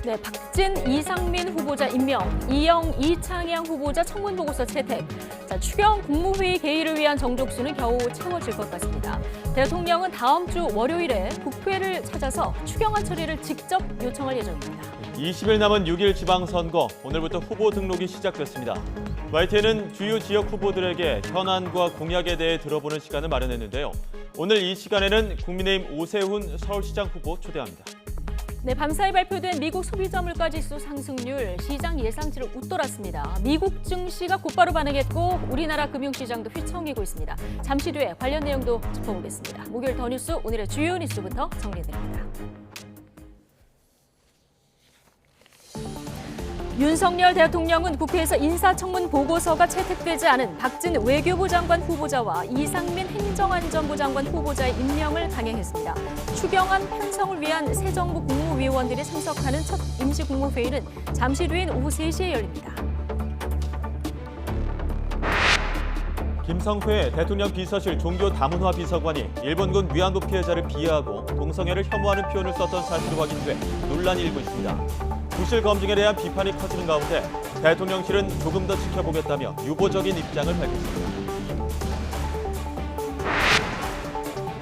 네, 박진, 이상민 후보자 임명, 이영, 이창양 후보자 청문 보고서 채택. 자, 추경 국무회의 개의를 위한 정족수는 겨우 채워질 것 같습니다. 대통령은 다음 주 월요일에 국회를 찾아서 추경안 처리를 직접 요청할 예정입니다. 20일 남은 6일 지방선거, 오늘부터 후보 등록이 시작됐습니다. YTN은 주요 지역 후보들에게 현안과 공약에 대해 들어보는 시간을 마련했는데요. 오늘 이 시간에는 국민의힘 오세훈 서울시장 후보 초대합니다. 네, 밤사이 발표된 미국 소비자 물가지수 상승률, 시장 예상치를 웃돌았습니다. 미국 증시가 곧바로 반응했고 우리나라 금융시장도 휘청이고 있습니다. 잠시 뒤에 관련 내용도 짚어보겠습니다. 목요일 더 뉴스, 오늘의 주요 뉴스부터 정리해드립니다. 윤석열 대통령은 국회에서 인사청문 보고서가 채택되지 않은 박진 외교부 장관 후보자와 이상민 행정안전부 장관 후보자의 임명을 강행했습니다. 추경안 편성을 위한 새 정부 국무위원들이 참석하는 첫 임시국무회의는 잠시 뒤인 오후 3시에 열립니다. 김성회 대통령 비서실 종교다문화 비서관이 일본군 위안부 피해자를 비하하고 동성애를 혐오하는 표현을 썼던 사실이 확인돼 논란이 일고 있습니다. 부실 검증에 대한 비판이 커지는 가운데 대통령실은 조금 더 지켜보겠다며 유보적인 입장을 밝혔습니다.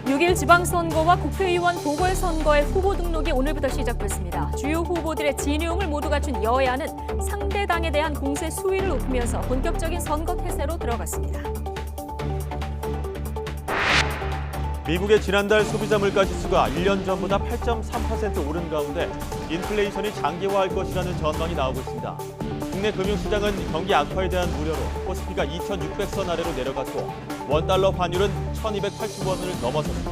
6일 지방선거와 국회의원 보궐선거의 후보 등록이 오늘부터 시작됐습니다. 주요 후보들의 진용을 모두 갖춘 여야는 상대 당에 대한 공세 수위를 높이면서 본격적인 선거 태세로 들어갔습니다. 미국의 지난달 소비자 물가 지수가 1년 전보다 8.3% 오른 가운데 인플레이션이 장기화할 것이라는 전망이 나오고 있습니다. 국내 금융시장은 경기 악화에 대한 우려로 코스피가 2,600선 아래로 내려갔고 원달러 환율은 1,280원을 넘어섰습니다.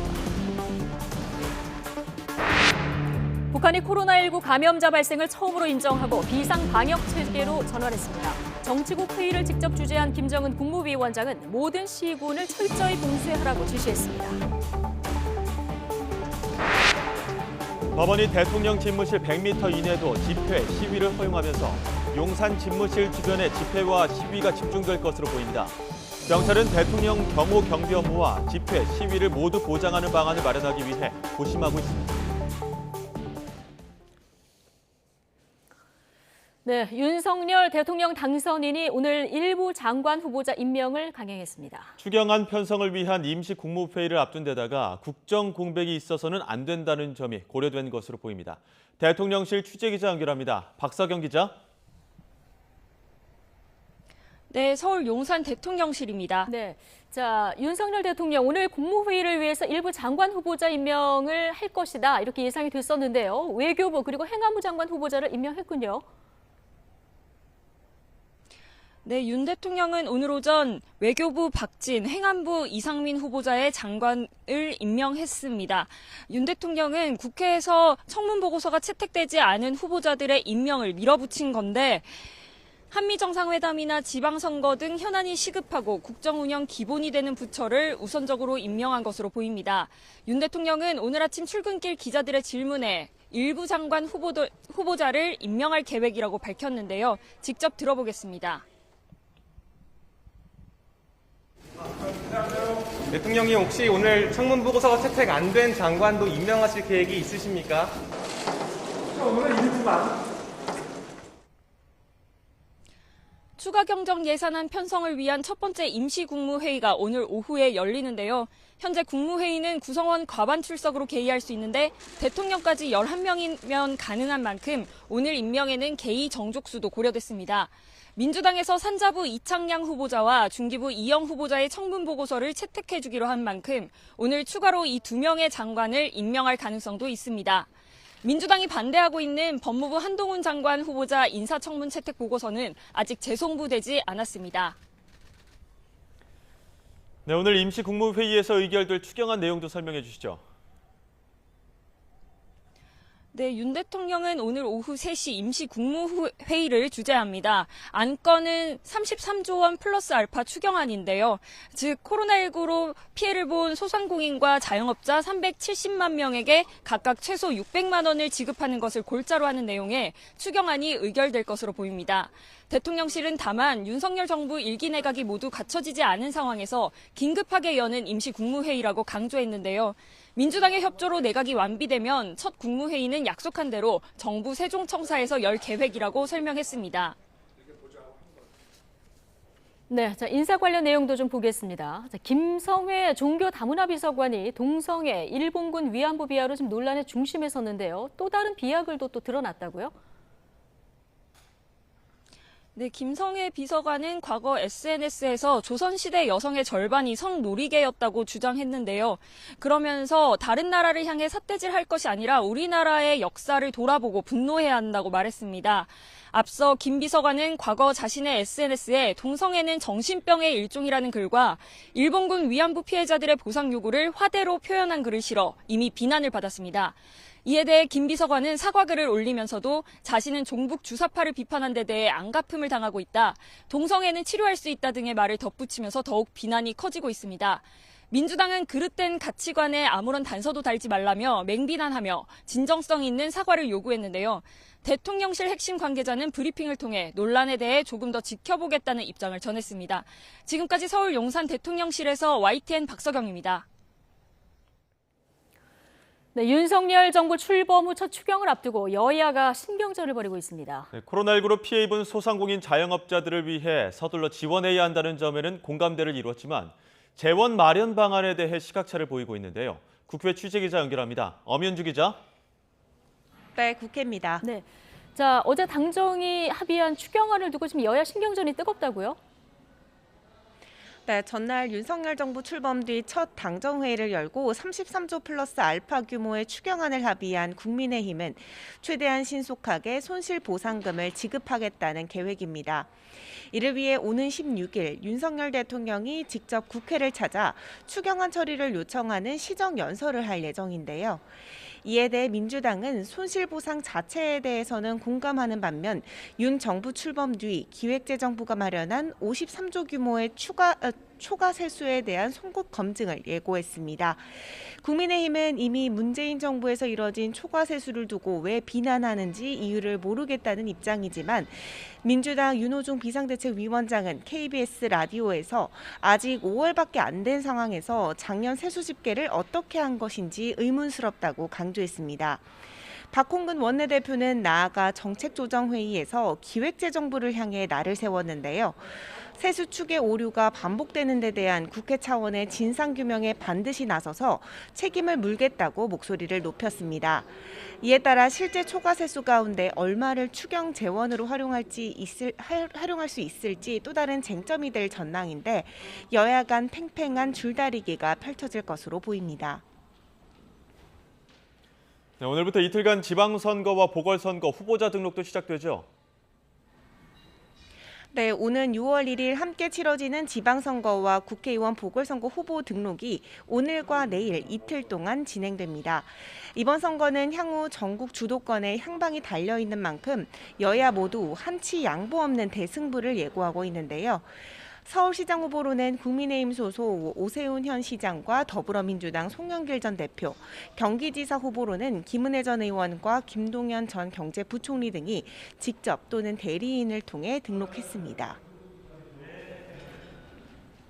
북한이 코로나19 감염자 발생을 처음으로 인정하고 비상방역 체계로 전환했습니다. 정치국 회의를 직접 주재한 김정은 국무위원장은 모든 시군을 철저히 봉쇄하라고 지시했습니다. 법원이 대통령 집무실 100m 이내도 집회, 시위를 허용하면서 용산 집무실 주변에 집회와 시위가 집중될 것으로 보입니다. 경찰은 대통령 경호 경비 업무와 집회, 시위를 모두 보장하는 방안을 마련하기 위해 고심하고 있습니다. 네, 윤석열 대통령 당선인이 오늘 일부 장관 후보자 임명을 강행했습니다. 추경안 편성을 위한 임시 국무회의를 앞둔 데다가 국정 공백이 있어서는 안 된다는 점이 고려된 것으로 보입니다. 대통령실 취재기자 연결합니다. 박사경 기자. 네, 서울 용산 대통령실입니다. 네, 자, 윤석열 대통령 오늘 국무회의를 위해서 일부 장관 후보자 임명을 할 것이다 이렇게 예상이 됐었는데요. 외교부 그리고 행안부 장관 후보자를 임명했군요. 네, 윤 대통령은 오늘 오전 외교부 박진, 행안부 이상민 후보자의 장관을 임명했습니다. 윤 대통령은 국회에서 청문 보고서가 채택되지 않은 후보자들의 임명을 밀어붙인 건데 한미정상회담이나 지방선거 등 현안이 시급하고 국정운영 기본이 되는 부처를 우선적으로 임명한 것으로 보입니다. 윤 대통령은 오늘 아침 출근길 기자들의 질문에 일부 장관 후보자를 임명할 계획이라고 밝혔는데요. 직접 들어보겠습니다. 대통령이 혹시 오늘 청문 보고서가 채택 안 된 장관도 임명하실 계획이 있으십니까? 오늘 일부만. 추가 경정 예산안 편성을 위한 첫 번째 임시국무회의가 오늘 오후에 열리는데요. 현재 국무회의는 구성원 과반 출석으로 개의할 수 있는데 대통령까지 11명이면 가능한 만큼 오늘 임명에는 개의 정족수도 고려됐습니다. 민주당에서 산자부 이창양 후보자와 중기부 이영 후보자의 청문 보고서를 채택해주기로 한 만큼 오늘 추가로 이 2명의 장관을 임명할 가능성도 있습니다. 민주당이 반대하고 있는 법무부 한동훈 장관 후보자 인사청문 채택 보고서는 아직 재송부되지 않았습니다. 네, 오늘 임시 국무회의에서 의결될 추경안 내용도 설명해 주시죠. 네, 윤 대통령은 오늘 오후 3시 임시 국무회의를 주재합니다. 안건은 33조 원 플러스 알파 추경안인데요. 즉 코로나19로 피해를 본 소상공인과 자영업자 370만 명에게 각각 최소 600만 원을 지급하는 것을 골자로 하는 내용의 추경안이 의결될 것으로 보입니다. 대통령실은 다만 윤석열 정부 1기 내각이 모두 갖춰지지 않은 상황에서 긴급하게 여는 임시국무회의라고 강조했는데요. 민주당의 협조로 내각이 완비되면 첫 국무회의는 약속한 대로 정부 세종청사에서 열 계획이라고 설명했습니다. 네, 자, 인사 관련 내용도 좀 보겠습니다. 자, 김성회 종교다문화비서관이 동성애 일본군 위안부 비하로 지금 논란의 중심에 섰는데요. 또 다른 비하글도 또 드러났다고요? 네, 김성회 비서관은 과거 SNS에서 조선시대 여성의 절반이 성노리개였다고 주장했는데요. 그러면서 다른 나라를 향해 삿대질할 것이 아니라 우리나라의 역사를 돌아보고 분노해야 한다고 말했습니다. 앞서 김 비서관은 과거 자신의 SNS에 동성애는 정신병의 일종이라는 글과 일본군 위안부 피해자들의 보상 요구를 화대로 표현한 글을 실어 이미 비난을 받았습니다. 이에 대해 김 비서관은 사과글을 올리면서도 자신은 종북 주사파를 비판한 데 대해 안갚음을 당하고 있다. 동성애는 치료할 수 있다 등의 말을 덧붙이면서 더욱 비난이 커지고 있습니다. 민주당은 그릇된 가치관에 아무런 단서도 달지 말라며 맹비난하며 진정성 있는 사과를 요구했는데요. 대통령실 핵심 관계자는 브리핑을 통해 논란에 대해 조금 더 지켜보겠다는 입장을 전했습니다. 지금까지 서울 용산 대통령실에서 YTN 박서경입니다. 네, 윤석열 정부 출범 후 첫 추경을 앞두고 여야가 신경전을 벌이고 있습니다. 네, 코로나19로 피해 입은 소상공인 자영업자들을 위해 서둘러 지원해야 한다는 점에는 공감대를 이루었지만 재원 마련 방안에 대해 시각차를 보이고 있는데요. 국회 취재기자 연결합니다. 엄연주 기자. 네, 국회입니다. 네, 자, 어제 당정이 합의한 추경안을 두고 지금 여야 신경전이 뜨겁다고요? 네, 전날 윤석열 정부 출범 뒤 첫 당정회의를 열고 33조 플러스 알파 규모의 추경안을 합의한 국민의힘은 최대한 신속하게 손실보상금을 지급하겠다는 계획입니다. 이를 위해 오는 16일 윤석열 대통령이 직접 국회를 찾아 추경안 처리를 요청하는 시정연설을 할 예정인데요. 이에 대해 민주당은 손실보상 자체에 대해서는 공감하는 반면 윤 정부 출범 뒤 기획재정부가 마련한 53조 규모의 초과 세수에 대한 송국 검증을 예고했습니다. 국민의힘은 이미 문재인 정부에서 이뤄진 초과 세수를 두고 왜 비난하는지 이유를 모르겠다는 입장이지만 민주당 윤호중 비상대책위원장은 KBS 라디오에서 아직 5월밖에 안 된 상황에서 작년 세수 집계를 어떻게 한 것인지 의문스럽다고 강조했습니다. 박홍근 원내대표는 나아가 정책조정회의에서 기획재정부를 향해 날을 세웠는데요. 세수 축의 오류가 반복되는 데 대한 국회 차원의 진상규명에 반드시 나서서 책임을 물겠다고 목소리를 높였습니다. 이에 따라 실제 초과 세수 가운데 얼마를 추경 재원으로 활용할 수 있을지 또 다른 쟁점이 될 전망인데 여야 간 팽팽한 줄다리기가 펼쳐질 것으로 보입니다. 네, 오늘부터 이틀간 지방선거와 보궐선거 후보자 등록도 시작되죠. 네, 오는 6월 1일 함께 치러지는 지방선거와 국회의원 보궐선거 후보 등록이 오늘과 내일 이틀 동안 진행됩니다. 이번 선거는 향후 전국 주도권에 향방이 달려있는 만큼 여야 모두 한치 양보 없는 대승부를 예고하고 있는데요. 서울시장 후보로는 국민의힘 소속 오세훈 현 시장과 더불어민주당 송영길 전 대표, 경기지사 후보로는 김은혜 전 의원과 김동연 전 경제부총리 등이 직접 또는 대리인을 통해 등록했습니다.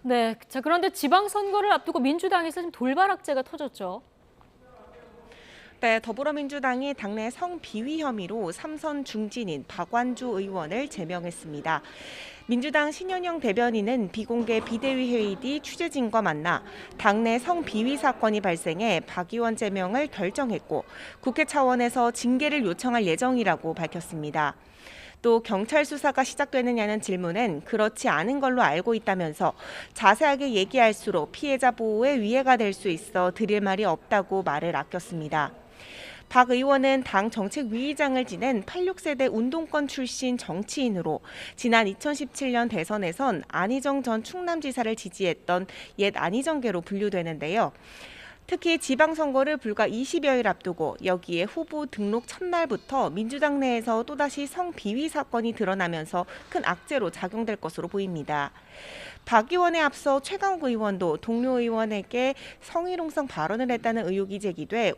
네, 자, 그런데 지방선거를 앞두고 민주당에서 지금 돌발 악재가 터졌죠. 네, 더불어민주당이 당내 성비위 혐의로 3선 중진인 박완주 의원을 제명했습니다. 민주당 신현영 대변인은 비공개 비대위 회의 뒤 취재진과 만나 당내 성비위 사건이 발생해 박 의원 제명을 결정했고 국회 차원에서 징계를 요청할 예정이라고 밝혔습니다. 또 경찰 수사가 시작되느냐는 질문엔 그렇지 않은 걸로 알고 있다면서 자세하게 얘기할수록 피해자 보호에 위해가 될 수 있어 드릴 말이 없다고 말을 아꼈습니다. 박 의원은 당 정책위의장을 지낸 86세대 운동권 출신 정치인으로 지난 2017년 대선에선 안희정 전 충남지사를 지지했던 옛 안희정계로 분류되는데요. 특히 지방선거를 불과 20여일 앞두고 여기에 후보 등록 첫날부터 민주당 내에서 또다시 성비위 사건이 드러나면서 큰 악재로 작용될 것으로 보입니다. 박 의원에 앞서 최강욱 의원도 동료 의원에게 성희롱성 발언을 했다는 의혹이 제기돼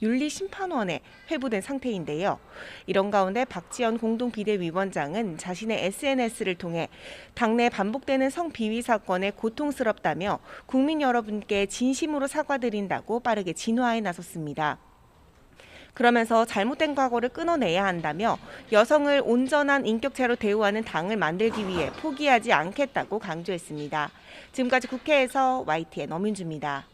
윤리심판원에 회부된 상태인데요. 이런 가운데 박지원 공동비대위원장은 자신의 SNS를 통해 당내 반복되는 성비위 사건에 고통스럽다며 국민 여러분께 진심으로 사과드린다고 빠르게 진화에 나섰습니다. 그러면서 잘못된 과거를 끊어내야 한다며 여성을 온전한 인격체로 대우하는 당을 만들기 위해 포기하지 않겠다고 강조했습니다. 지금까지 국회에서 YTN 엄윤주입니다.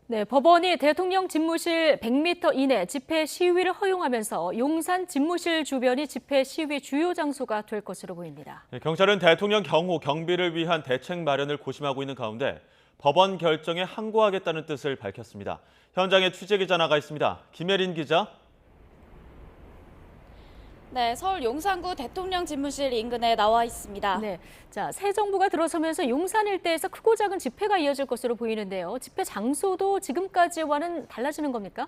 네, 법원이 대통령 집무실 100m 이내 집회 시위를 허용하면서 용산 집무실 주변이 집회 시위 주요 장소가 될 것으로 보입니다. 경찰은 대통령 경호, 경비를 위한 대책 마련을 고심하고 있는 가운데 법원 결정에 항고하겠다는 뜻을 밝혔습니다. 현장에 취재기자 나가 있습니다. 김혜린 기자. 네, 서울 용산구 대통령 집무실 인근에 나와 있습니다. 네, 자, 새 정부가 들어서면서 용산 일대에서 크고 작은 집회가 이어질 것으로 보이는데요. 집회 장소도 지금까지와는 달라지는 겁니까?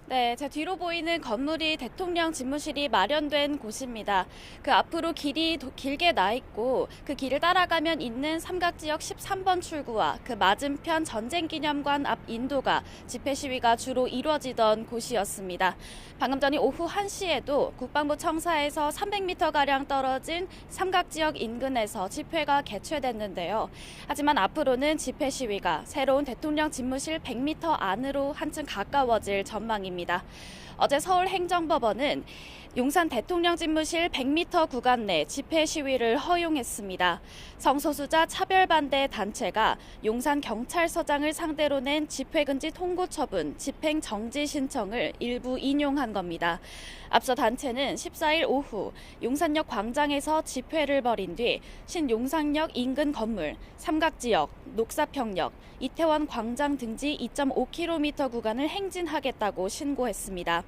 네, 제 뒤로 보이는 건물이 대통령 집무실이 마련된 곳입니다. 그 앞으로 길이 길게 나 있고 그 길을 따라가면 있는 삼각지역 13번 출구와 그 맞은편 전쟁기념관 앞 인도가 집회 시위가 주로 이루어지던 곳이었습니다. 방금 전에 오후 1시에도 국방부 청사에서 300m가량 떨어진 삼각지역 인근에서 집회가 개최됐는데요. 하지만 앞으로는 집회 시위가 새로운 대통령 집무실 100m 안으로 한층 가까워질 전망입니다. 어제 서울행정법원은 용산 대통령 집무실 100m 구간 내 집회 시위를 허용했습니다. 성소수자 차별반대 단체가 용산 경찰서장을 상대로 낸 집회금지 통고처분, 집행정지 신청을 일부 인용한 겁니다. 앞서 단체는 14일 오후 용산역 광장에서 집회를 벌인 뒤 신용산역 인근 건물, 삼각지역, 녹사평역, 이태원 광장 등지 2.5km 구간을 행진하겠다고 신고했습니다.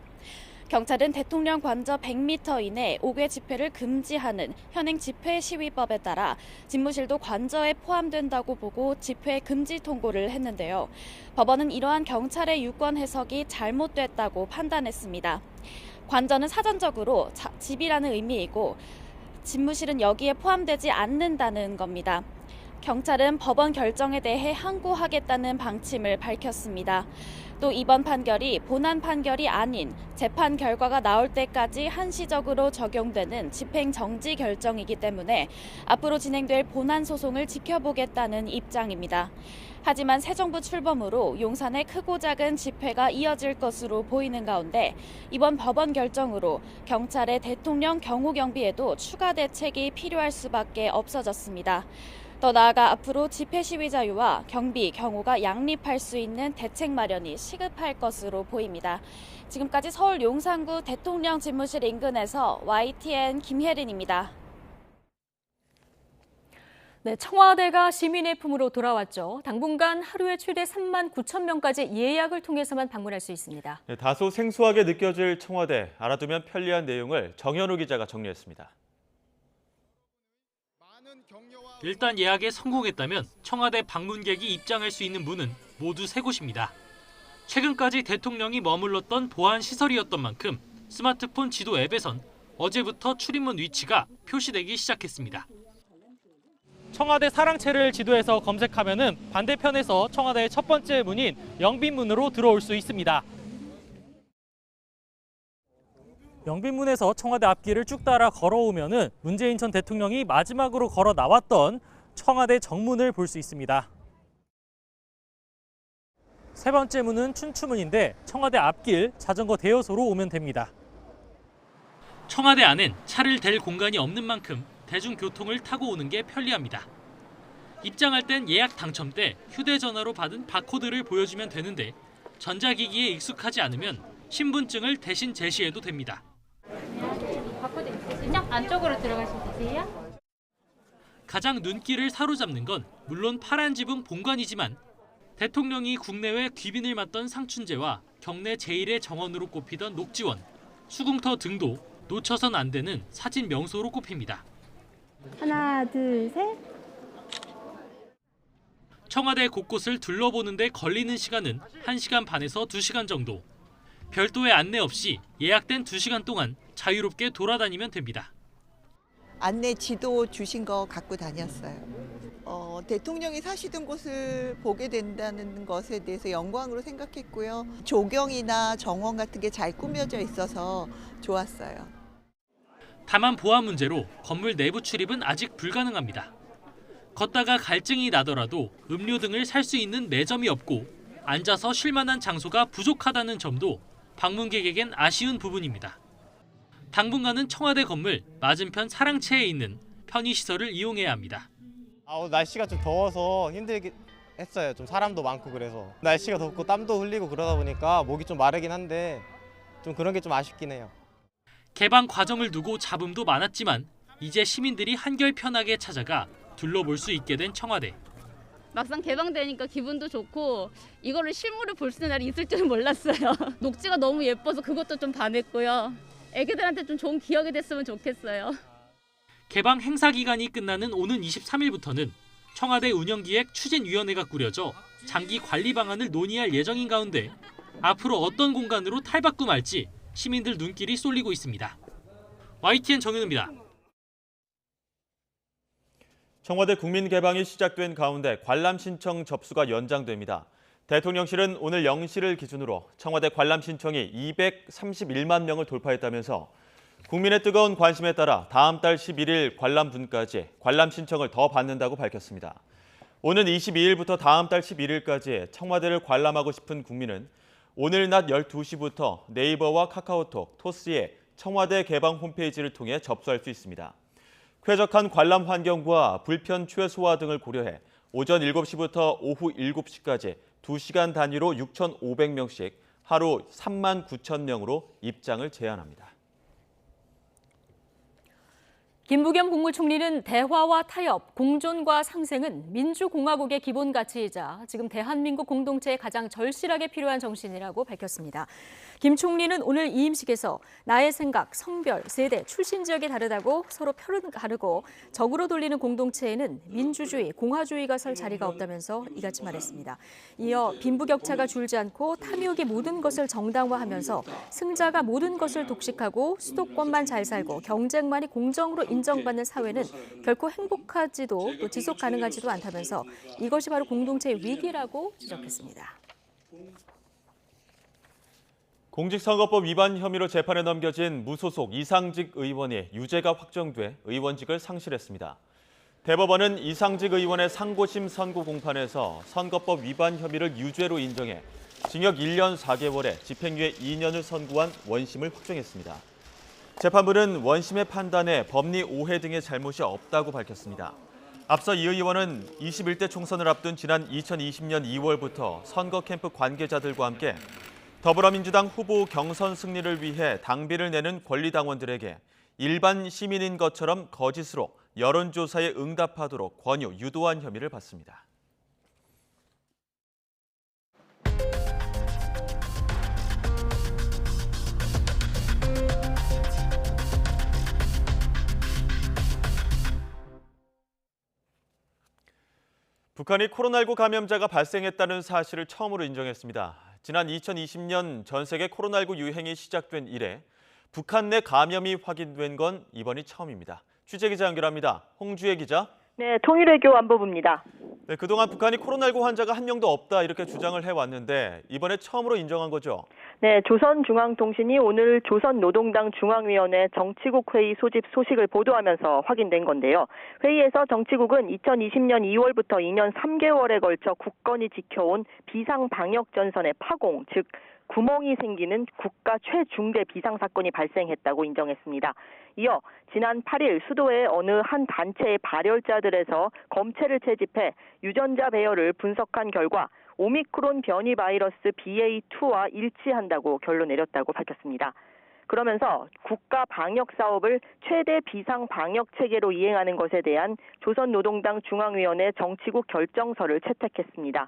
경찰은 대통령 관저 100m 이내 5개 집회를 금지하는 현행 집회 시위법에 따라 집무실도 관저에 포함된다고 보고 집회 금지 통고를 했는데요. 법원은 이러한 경찰의 유권 해석이 잘못됐다고 판단했습니다. 관저는 사전적으로 집이라는 의미이고 집무실은 여기에 포함되지 않는다는 겁니다. 경찰은 법원 결정에 대해 항고하겠다는 방침을 밝혔습니다. 또 이번 판결이 본안 판결이 아닌 재판 결과가 나올 때까지 한시적으로 적용되는 집행정지 결정이기 때문에 앞으로 진행될 본안 소송을 지켜보겠다는 입장입니다. 하지만 새 정부 출범으로 용산의 크고 작은 집회가 이어질 것으로 보이는 가운데 이번 법원 결정으로 경찰의 대통령 경호 경비에도 추가 대책이 필요할 수밖에 없어졌습니다. 더 나아가 앞으로 집회 시위 자유와 경비, 경호가 양립할 수 있는 대책 마련이 시급할 것으로 보입니다. 지금까지 서울 용산구 대통령 집무실 인근에서 YTN 김혜린입니다. 네, 청와대가 시민의 품으로 돌아왔죠. 당분간 하루에 최대 3만 9천 명까지 예약을 통해서만 방문할 수 있습니다. 네, 다소 생소하게 느껴질 청와대, 알아두면 편리한 내용을 정현우 기자가 정리했습니다. 일단 예약에 성공했다면 청와대 방문객이 입장할 수 있는 문은 모두 3곳입니다. 최근까지 대통령이 머물렀던 보안시설이었던 만큼 스마트폰 지도 앱에선 어제부터 출입문 위치가 표시되기 시작했습니다. 청와대 사랑채를 지도에서 검색하면은 반대편에서 청와대의 첫 번째 문인 영빈문으로 들어올 수 있습니다. 영빈문에서 청와대 앞길을 쭉 따라 걸어오면은 문재인 전 대통령이 마지막으로 걸어 나왔던 청와대 정문을 볼 수 있습니다. 세 번째 문은 춘추문인데 청와대 앞길 자전거 대여소로 오면 됩니다. 청와대 안엔 차를 댈 공간이 없는 만큼 대중교통을 타고 오는 게 편리합니다. 입장할 땐 예약 당첨 때 휴대전화로 받은 바코드를 보여주면 되는데 전자기기에 익숙하지 않으면 신분증을 대신 제시해도 됩니다. 바코드 있으시죠? 안쪽으로 들어가시면 되세요. 가장 눈길을 사로잡는 건 물론 파란 지붕 본관이지만 대통령이 국내외 귀빈을 맡던 상춘제와 경내 제1의 정원으로 꼽히던 녹지원, 수궁터 등도 놓쳐선 안 되는 사진 명소로 꼽힙니다. 하나, 둘, 셋. 청와대 곳곳을 둘러보는 데 걸리는 시간은 1시간 반에서 2시간 정도. 별도의 안내 없이 예약된 2시간 동안 자유롭게 돌아다니면 됩니다. 안내 지도 주신 거 갖고 다녔어요. 대통령이 사시던 곳을 보게 된다는 것에 대해서 영광으로 생각했고요. 조경이나 정원 같은 게 잘 꾸며져 있어서 좋았어요. 다만 보안 문제로 건물 내부 출입은 아직 불가능합니다. 걷다가 갈증이 나더라도 음료 등을 살 수 있는 매점이 없고 앉아서 쉴 만한 장소가 부족하다는 점도 방문객에겐 아쉬운 부분입니다. 당분간은 청와대 건물 맞은편 사랑채에 있는 편의시설을 이용해야 합니다. 날씨가 좀 더워서 힘들긴 했어요. 좀 사람도 많고 그래서. 날씨가 덥고 땀도 흘리고 그러다 보니까 목이 좀 마르긴 한데 좀 그런 게 좀 아쉽긴 해요. 개방 과정을 두고 잡음도 많았지만 이제 시민들이 한결 편하게 찾아가 둘러볼 수 있게 된 청와대. 막상 개방되니까 기분도 좋고 이거를 실물을 볼 수 있는 날이 있을 줄은 몰랐어요. 녹지가 너무 예뻐서 그것도 좀 반했고요. 애기들한테 좀 좋은 기억이 됐으면 좋겠어요. 개방 행사 기간이 끝나는 오는 23일부터는 청와대 운영기획 추진위원회가 꾸려져 장기 관리 방안을 논의할 예정인 가운데 앞으로 어떤 공간으로 탈바꿈할지 시민들 눈길이 쏠리고 있습니다. YTN 정윤우입니다. 청와대 국민 개방이 시작된 가운데 관람 신청 접수가 연장됩니다. 대통령실은 오늘 0시를 기준으로 청와대 관람 신청이 231만 명을 돌파했다면서 국민의 뜨거운 관심에 따라 다음 달 11일 관람분까지 관람 신청을 더 받는다고 밝혔습니다. 오는 22일부터 다음 달 11일까지 청와대를 관람하고 싶은 국민은 오늘 낮 12시부터 네이버와 카카오톡, 토스의 청와대 개방 홈페이지를 통해 접수할 수 있습니다. 쾌적한 관람 환경과 불편 최소화 등을 고려해 오전 7시부터 오후 7시까지 2시간 단위로 6,500명씩 하루 3만 9천 명으로 입장을 제한합니다. 김부겸 국무총리는 대화와 타협, 공존과 상생은 민주공화국의 기본 가치이자 지금 대한민국 공동체에 가장 절실하게 필요한 정신이라고 밝혔습니다. 김 총리는 오늘 이임식에서 나의 생각, 성별, 세대, 출신 지역이 다르다고 서로 표는 다르고 적으로 돌리는 공동체에는 민주주의, 공화주의가 설 자리가 없다면서 이같이 말했습니다. 이어 빈부격차가 줄지 않고 탐욕이 모든 것을 정당화하면서 승자가 모든 것을 독식하고 수도권만 잘 살고 경쟁만이 공정으로 인정받는 사회는 결코 행복하지도 또 지속 가능하지도 않다면서 이것이 바로 공동체의 위기라고 지적했습니다. 공직선거법 위반 혐의로 재판에 넘겨진 무소속 이상직 의원이 유죄가 확정돼 의원직을 상실했습니다. 대법원은 이상직 의원의 상고심 선고 공판에서 선거법 위반 혐의를 유죄로 인정해 징역 1년 4개월에 집행유예 2년을 선고한 원심을 확정했습니다. 재판부는 원심의 판단에 법리 오해 등의 잘못이 없다고 밝혔습니다. 앞서 이 의원은 21대 총선을 앞둔 지난 2020년 2월부터 선거 캠프 관계자들과 함께 더불어민주당 후보 경선 승리를 위해 당비를 내는 권리당원들에게 일반 시민인 것처럼 거짓으로 여론조사에 응답하도록 권유, 유도한 혐의를 받습니다. 북한이 코로나19 감염자가 발생했다는 사실을 처음으로 인정했습니다. 지난 2020년 전 세계 코로나19 유행이 시작된 이래 북한 내 감염이 확인된 건 이번이 처음입니다. 취재기자 연결합니다. 홍주혜 기자. 네, 통일외교 안보부입니다. 네, 그동안 북한이 코로나19 환자가 한 명도 없다 이렇게 주장을 해왔는데 이번에 처음으로 인정한 거죠? 네, 조선중앙통신이 오늘 조선노동당 중앙위원회 정치국 회의 소집 소식을 보도하면서 확인된 건데요. 회의에서 정치국은 2020년 2월부터 2년 3개월에 걸쳐 굳건히 지켜온 비상방역전선의 파공, 즉 구멍이 생기는 국가 최중대 비상사건이 발생했다고 인정했습니다. 이어 지난 8일 수도의 어느 한 단체의 발열자들에서 검체를 채집해 유전자 배열을 분석한 결과 오미크론 변이 바이러스 BA2와 일치한다고 결론 내렸다고 밝혔습니다. 그러면서 국가 방역 사업을 최대 비상 방역 체계로 이행하는 것에 대한 조선노동당 중앙위원회 정치국 결정서를 채택했습니다.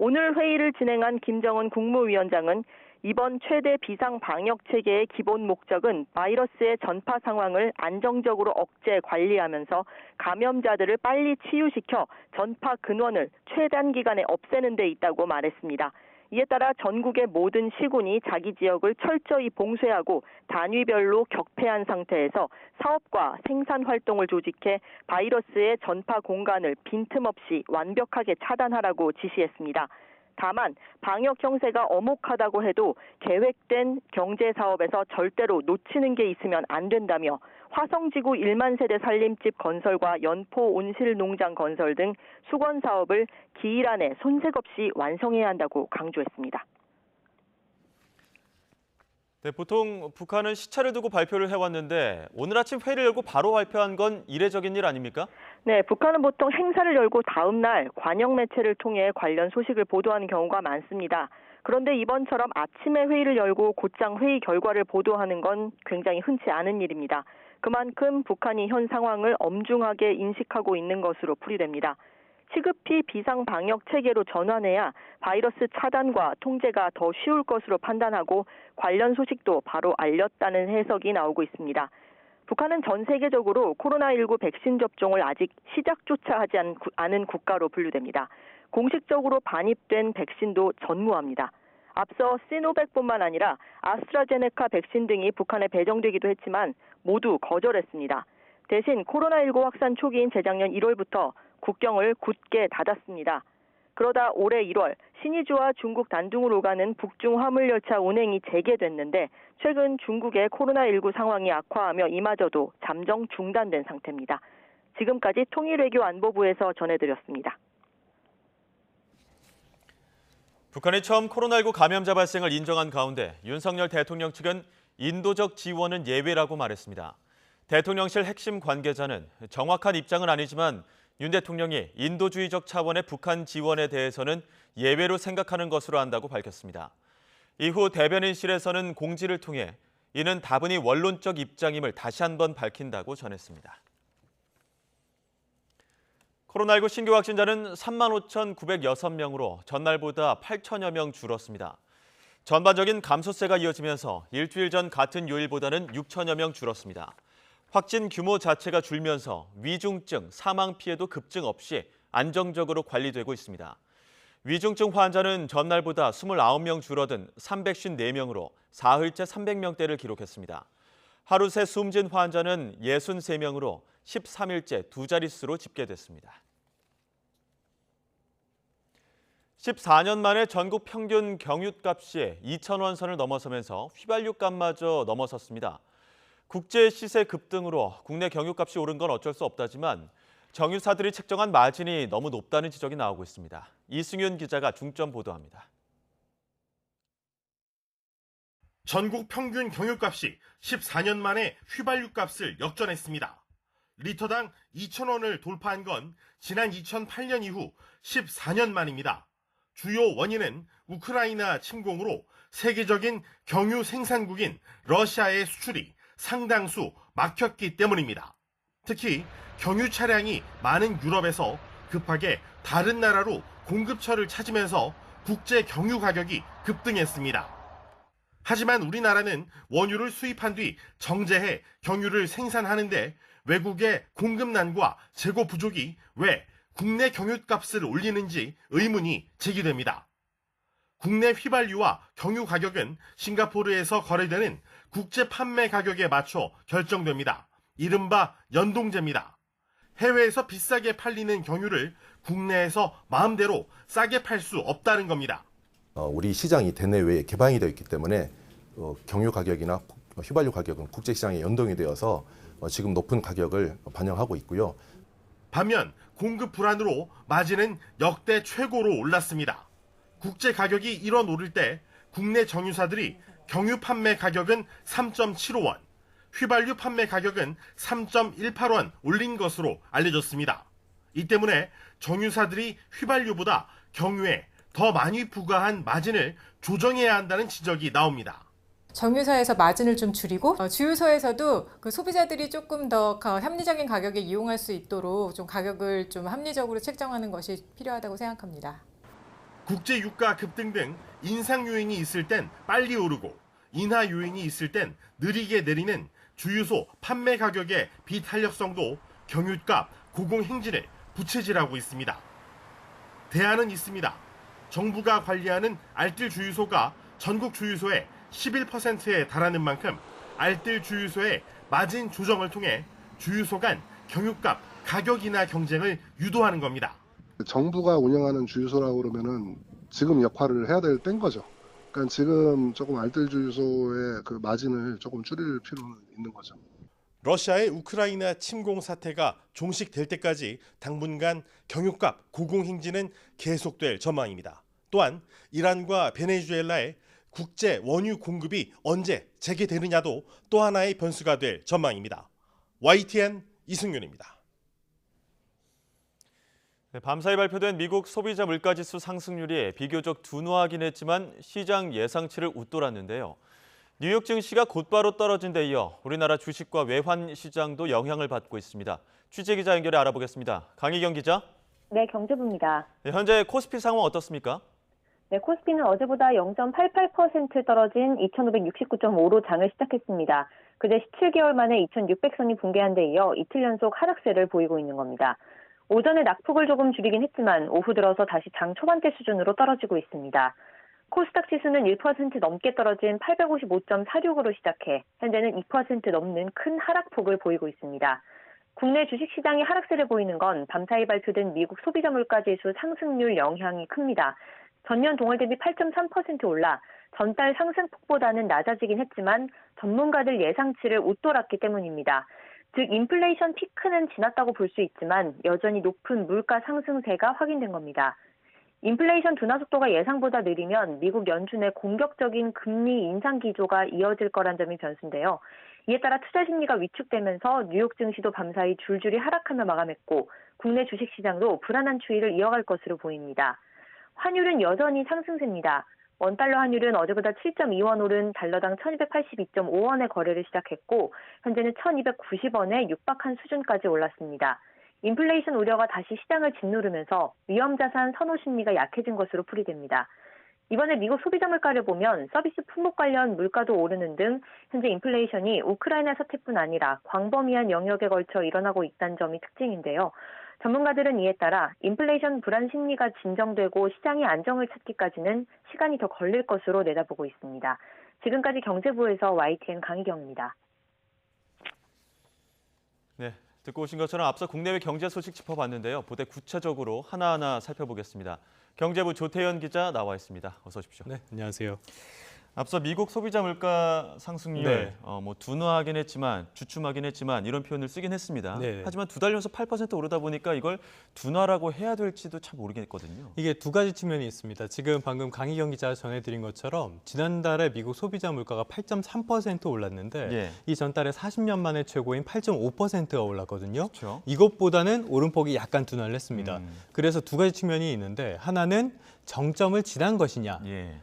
오늘 회의를 진행한 김정은 국무위원장은 이번 최대 비상 방역 체계의 기본 목적은 바이러스의 전파 상황을 안정적으로 억제 관리하면서 감염자들을 빨리 치유시켜 전파 근원을 최단 기간에 없애는 데 있다고 말했습니다. 이에 따라 전국의 모든 시군이 자기 지역을 철저히 봉쇄하고 단위별로 격폐한 상태에서 사업과 생산 활동을 조직해 바이러스의 전파 공간을 빈틈없이 완벽하게 차단하라고 지시했습니다. 다만 방역 형세가 엄혹하다고 해도 계획된 경제 사업에서 절대로 놓치는 게 있으면 안 된다며 화성지구 1만 세대 살림집 건설과 연포 온실 농장 건설 등 수건 사업을 기일 안에 손색 없이 완성해야 한다고 강조했습니다. 네, 보통 북한은 시차를 두고 발표를 해왔는데 오늘 아침 회의를 열고 바로 발표한 건 이례적인 일 아닙니까? 네, 북한은 보통 행사를 열고 다음 날 관영 매체를 통해 관련 소식을 보도하는 경우가 많습니다. 그런데 이번처럼 아침에 회의를 열고 곧장 회의 결과를 보도하는 건 굉장히 흔치 않은 일입니다. 그만큼 북한이 현 상황을 엄중하게 인식하고 있는 것으로 풀이됩니다. 시급히 비상 방역 체계로 전환해야 바이러스 차단과 통제가 더 쉬울 것으로 판단하고 관련 소식도 바로 알렸다는 해석이 나오고 있습니다. 북한은 전 세계적으로 코로나19 백신 접종을 아직 시작조차 하지 않은 국가로 분류됩니다. 공식적으로 반입된 백신도 전무합니다. 앞서 시노백뿐만 아니라 아스트라제네카 백신 등이 북한에 배정되기도 했지만 모두 거절했습니다. 대신 코로나19 확산 초기인 재작년 1월부터 국경을 굳게 닫았습니다. 그러다 올해 1월 신의주와 중국 단둥으로 가는 북중 화물열차 운행이 재개됐는데 최근 중국의 코로나19 상황이 악화하며 이마저도 잠정 중단된 상태입니다. 지금까지 통일외교안보부에서 전해드렸습니다. 북한이 처음 코로나19 감염자 발생을 인정한 가운데 윤석열 대통령 측은 인도적 지원은 예외라고 말했습니다. 대통령실 핵심 관계자는 정확한 입장은 아니지만 윤 대통령이 인도주의적 차원의 북한 지원에 대해서는 예외로 생각하는 것으로 한다고 밝혔습니다. 이후 대변인실에서는 공지를 통해 이는 다분히 원론적 입장임을 다시 한번 밝힌다고 전했습니다. 코로나19 신규 확진자는 35,906명으로 전날보다 8천여 명 줄었습니다. 전반적인 감소세가 이어지면서 일주일 전 같은 요일보다는 6천여 명 줄었습니다. 확진 규모 자체가 줄면서 위중증, 사망 피해도 급증 없이 안정적으로 관리되고 있습니다. 위중증 환자는 전날보다 29명 줄어든 354명으로 사흘째 300명대를 기록했습니다. 하루 새 숨진 환자는 63명으로 13일째 두 자릿수로 집계됐습니다. 14년 만에 전국 평균 경유값이 2,000원 선을 넘어서면서 휘발유값마저 넘어섰습니다. 국제 시세 급등으로 국내 경유값이 오른 건 어쩔 수 없다지만 정유사들이 책정한 마진이 너무 높다는 지적이 나오고 있습니다. 이승윤 기자가 중점 보도합니다. 전국 평균 경유값이 14년 만에 휘발유값을 역전했습니다. 리터당 2,000원을 돌파한 건 지난 2008년 이후 14년 만입니다. 주요 원인은 우크라이나 침공으로 세계적인 경유 생산국인 러시아의 수출이 상당수 막혔기 때문입니다. 특히 경유 차량이 많은 유럽에서 급하게 다른 나라로 공급처를 찾으면서 국제 경유 가격이 급등했습니다. 하지만 우리나라는 원유를 수입한 뒤 정제해 경유를 생산하는데 외국의 공급난과 재고 부족이 왜 국내 경유값을 올리는지 의문이 제기됩니다. 국내 휘발유와 경유 가격은 싱가포르에서 거래되는 국제 판매 가격에 맞춰 결정됩니다. 이른바 연동제입니다. 해외에서 비싸게 팔리는 경유를 국내에서 마음대로 싸게 팔 수 없다는 겁니다. 우리 시장이 대내외에 개방이 되어 있기 때문에 경유 가격이나 휘발유 가격은 국제시장에 연동이 되어서 지금 높은 가격을 반영하고 있고요. 반면 공급 불안으로 마진은 역대 최고로 올랐습니다. 국제 가격이 1원 오를 때 국내 정유사들이 경유 판매 가격은 3.75원, 휘발유 판매 가격은 3.18원 올린 것으로 알려졌습니다. 이 때문에 정유사들이 휘발유보다 경유에 더 많이 부과한 마진을 조정해야 한다는 지적이 나옵니다. 정유사에서 마진을 좀 줄이고 주유소에서도 그 소비자들이 조금 더 합리적인 가격에 이용할 수 있도록 좀 가격을 좀 합리적으로 책정하는 것이 필요하다고 생각합니다. 국제 유가 급등 등 인상 요인이 있을 땐 빨리 오르고 인하 요인이 있을 땐 느리게 내리는 주유소 판매 가격의 비탄력성도 경유값 고공행진을 부채질하고 있습니다. 대안은 있습니다. 정부가 관리하는 알뜰 주유소가 전국 주유소의 11%에 달하는 만큼 알뜰 주유소의 마진 조정을 통해 주유소 간 경유값, 가격 인하 경쟁을 유도하는 겁니다. 정부가 운영하는 주유소라고 그러면은 지금 역할을 해야 될 때인 거죠. 그러니까 지금 조금 알뜰 주유소의 그 마진을 조금 줄일 필요는 있는 거죠. 러시아의 우크라이나 침공 사태가 종식될 때까지 당분간 경유값 고공행진은 계속될 전망입니다. 또한 이란과 베네수엘라의 국제 원유 공급이 언제 재개되느냐도 또 하나의 변수가 될 전망입니다. YTN 이승윤입니다. 네, 밤사이 발표된 미국 소비자 물가지수 상승률이 비교적 둔화하긴 했지만 시장 예상치를 웃돌았는데요. 뉴욕 증시가 곧바로 떨어진 데 이어 우리나라 주식과 외환 시장도 영향을 받고 있습니다. 취재기자 연결해 알아보겠습니다. 강희경 기자. 네, 경제부입니다. 네, 현재 코스피 상황 어떻습니까? 네, 코스피는 어제보다 0.88% 떨어진 2,569.5로 장을 시작했습니다. 그제 17개월 만에 2,600선이 붕괴한 데 이어 이틀 연속 하락세를 보이고 있는 겁니다. 오전에 낙폭을 조금 줄이긴 했지만 오후 들어서 다시 장 초반대 수준으로 떨어지고 있습니다. 코스닥 지수는 1% 넘게 떨어진 855.46으로 시작해 현재는 2% 넘는 큰 하락폭을 보이고 있습니다. 국내 주식시장이 하락세를 보이는 건 밤사이 발표된 미국 소비자 물가지수 상승률 영향이 큽니다. 전년 동월 대비 8.3% 올라 전달 상승폭보다는 낮아지긴 했지만 전문가들 예상치를 웃돌았기 때문입니다. 즉 인플레이션 피크는 지났다고 볼 수 있지만 여전히 높은 물가 상승세가 확인된 겁니다. 인플레이션 둔화 속도가 예상보다 느리면 미국 연준의 공격적인 금리 인상 기조가 이어질 거란 점이 변수인데요. 이에 따라 투자 심리가 위축되면서 뉴욕 증시도 밤사이 줄줄이 하락하며 마감했고 국내 주식시장도 불안한 추이를 이어갈 것으로 보입니다. 환율은 여전히 상승세입니다. 원달러 환율은 어제보다 7.2원 오른 달러당 1282.5원의 거래를 시작했고 현재는 1290원에 육박한 수준까지 올랐습니다. 인플레이션 우려가 다시 시장을 짓누르면서 위험자산 선호 심리가 약해진 것으로 풀이됩니다. 이번에 미국 소비자 물가를 보면 서비스 품목 관련 물가도 오르는 등 현재 인플레이션이 우크라이나 사태뿐 아니라 광범위한 영역에 걸쳐 일어나고 있다는 점이 특징인데요. 전문가들은 이에 따라 인플레이션 불안 심리가 진정되고 시장이 안정을 찾기까지는 시간이 더 걸릴 것으로 내다보고 있습니다. 지금까지 경제부에서 YTN 강희경입니다. 네, 듣고 오신 것처럼 앞서 국내외 경제 소식 짚어봤는데요. 보다 구체적으로 하나하나 살펴보겠습니다. 경제부 조태현 기자 나와 있습니다. 어서 오십시오. 네, 안녕하세요. 앞서 미국 소비자 물가 상승률 네. 둔화하긴 했지만 주춤하긴 했지만 이런 표현을 쓰긴 했습니다. 네. 하지만 두 달 연속 8% 오르다 보니까 이걸 둔화라고 해야 될지도 참 모르겠거든요. 이게 두 가지 측면이 있습니다. 지금 방금 강희경 기자가 전해드린 것처럼 지난달에 미국 소비자 물가가 8.3% 올랐는데 예. 이 전달에 40년 만에 최고인 8.5%가 올랐거든요. 그렇죠. 이것보다는 오름폭이 약간 둔화를 했습니다. 그래서 두 가지 측면이 있는데 하나는 정점을 지난 것이냐,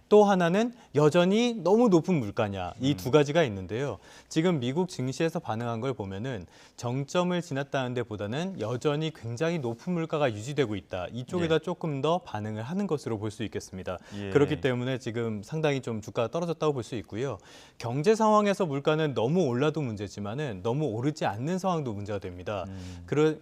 또 하나는 여전히 너무 높은 물가냐, 이 두 가지가 있는데요. 지금 미국 증시에서 반응한 걸 보면은 정점을 지났다는 데보다는 여전히 굉장히 높은 물가가 유지되고 있다. 이쪽에다 조금 더 반응을 하는 것으로 볼 수 있겠습니다. 그렇기 때문에 지금 상당히 좀 주가가 떨어졌다고 볼 수 있고요. 경제 상황에서 물가는 너무 올라도 문제지만은 너무 오르지 않는 상황도 문제가 됩니다.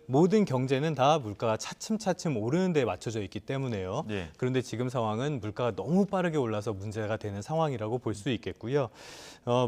모든 경제는 다 물가가 차츰차츰 오르는 데 맞춰져 있기 때문에요. 그런데 지금 상황은 물가가 너무 빠르게 올라서 문제가 되는 상황이라고 볼 수 있겠고요.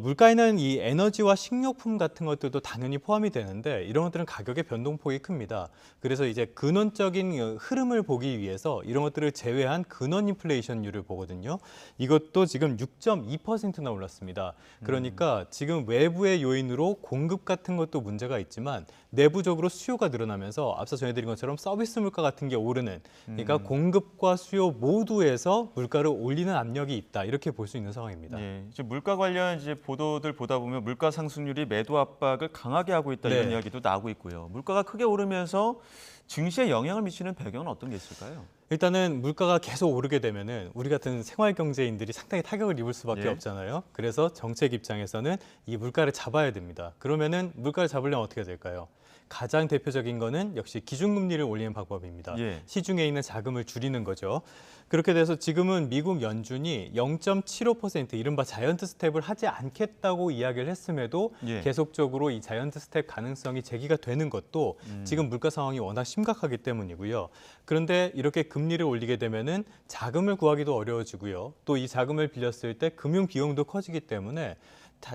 물가에는 이 에너지와 식료품 같은 것들도 당연히 포함이 되는데 이런 것들은 가격의 변동폭이 큽니다. 그래서 이제 근원적인 흐름을 보기 위해서 이런 것들을 제외한 근원 인플레이션율을 보거든요. 이것도 지금 6.2%나 올랐습니다. 그러니까 지금 외부의 요인으로 공급 같은 것도 문제가 있지만 내부적으로 수요가 늘어나면서 앞서 전해드린 것처럼 서비스 물가 같은 게 오르는, 그러니까 공급과 수요 모두에서 물가를 올리는 압력이 있다, 이렇게 볼 수 있는 상황입니다. 이제 물가 관련 이제 보도들 보다 보면 물가 상승률이 매도 압박을 강하게 하고 있다, 이런 이야기도 나오고 있고요. 물가가 크게 오르면서 증시에 영향을 미치는 배경은 어떤 게 있을까요? 일단은 물가가 계속 오르게 되면은 우리 같은 생활 경제인들이 상당히 타격을 입을 수밖에 없잖아요. 그래서 정책 입장에서는 이 물가를 잡아야 됩니다. 그러면은 물가를 잡으려면 어떻게 될까요? 가장 대표적인 거는 역시 기준금리를 올리는 방법입니다. 예. 시중에 있는 자금을 줄이는 거죠. 그렇게 돼서 지금은 미국 연준이 0.75% 이른바 자이언트 스텝을 하지 않겠다고 이야기를 했음에도 예. 계속적으로 이 자이언트 스텝 가능성이 제기가 되는 것도 지금 물가 상황이 워낙 심각하기 때문이고요. 그런데 이렇게 금리를 올리게 되면은 자금을 구하기도 어려워지고요. 또 이 자금을 빌렸을 때 금융 비용도 커지기 때문에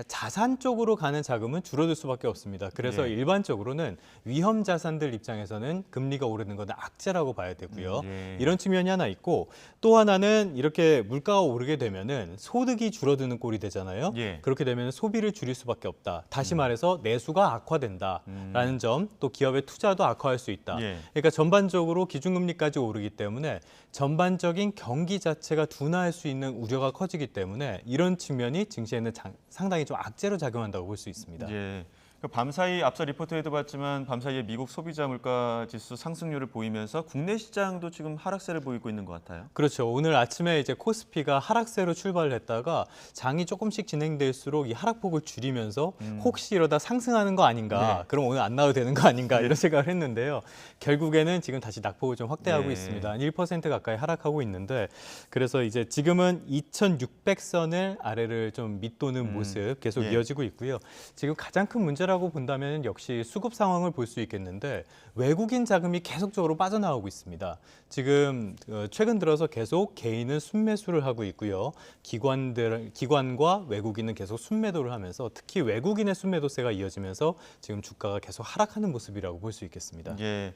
자산 쪽으로 가는 자금은 줄어들 수밖에 없습니다. 그래서 예. 일반적으로는 위험 자산들 입장에서는 금리가 오르는 것은 악재라고 봐야 되고요. 예. 이런 측면이 하나 있고 또 하나는 이렇게 물가가 오르게 되면은 소득이 줄어드는 꼴이 되잖아요. 예. 그렇게 되면 소비를 줄일 수밖에 없다. 다시 말해서 내수가 악화된다라는 점, 또 기업의 투자도 악화할 수 있다. 예. 그러니까 전반적으로 기준금리까지 오르기 때문에 전반적인 경기 자체가 둔화할 수 있는 우려가 커지기 때문에 이런 측면이 증시에는 상당히 좀 악재로 작용한다고 볼 수 있습니다. 예. 밤사이 앞서 리포트에도 봤지만 밤사이에 미국 소비자 물가 지수 상승률을 보이면서 국내 시장도 지금 하락세를 보이고 있는 것 같아요. 그렇죠. 오늘 아침에 이제 코스피가 하락세로 출발을 했다가 장이 조금씩 진행될수록 이 하락폭을 줄이면서 혹시 이러다 상승하는 거 아닌가, 네. 그럼 오늘 안 나와도 되는 거 아닌가 이런 생각을 했는데요. 결국에는 지금 다시 낙폭을 좀 확대하고 네. 있습니다. 한 1% 가까이 하락하고 있는데 그래서 이제 지금은 2,600선을 아래를 좀 밑도는 모습 계속 예. 이어지고 있고요. 지금 가장 큰 문제라고 본다면 역시 수급 상황을 볼 수 있겠는데 외국인 자금이 계속적으로 빠져나오고 있습니다. 지금 최근 들어서 계속 개인은 순매수를 하고 있고요. 기관과 외국인은 계속 순매도를 하면서 특히 외국인의 순매도세가 이어지면서 지금 주가가 계속 하락하는 모습이라고 볼 수 있겠습니다. 예.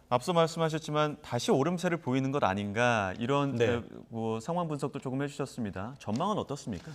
앞서 말씀하셨지만 다시 오름세를 보이는 것 아닌가 이런 네. 상황 분석도 조금 해주셨습니다. 전망은 어떻습니까?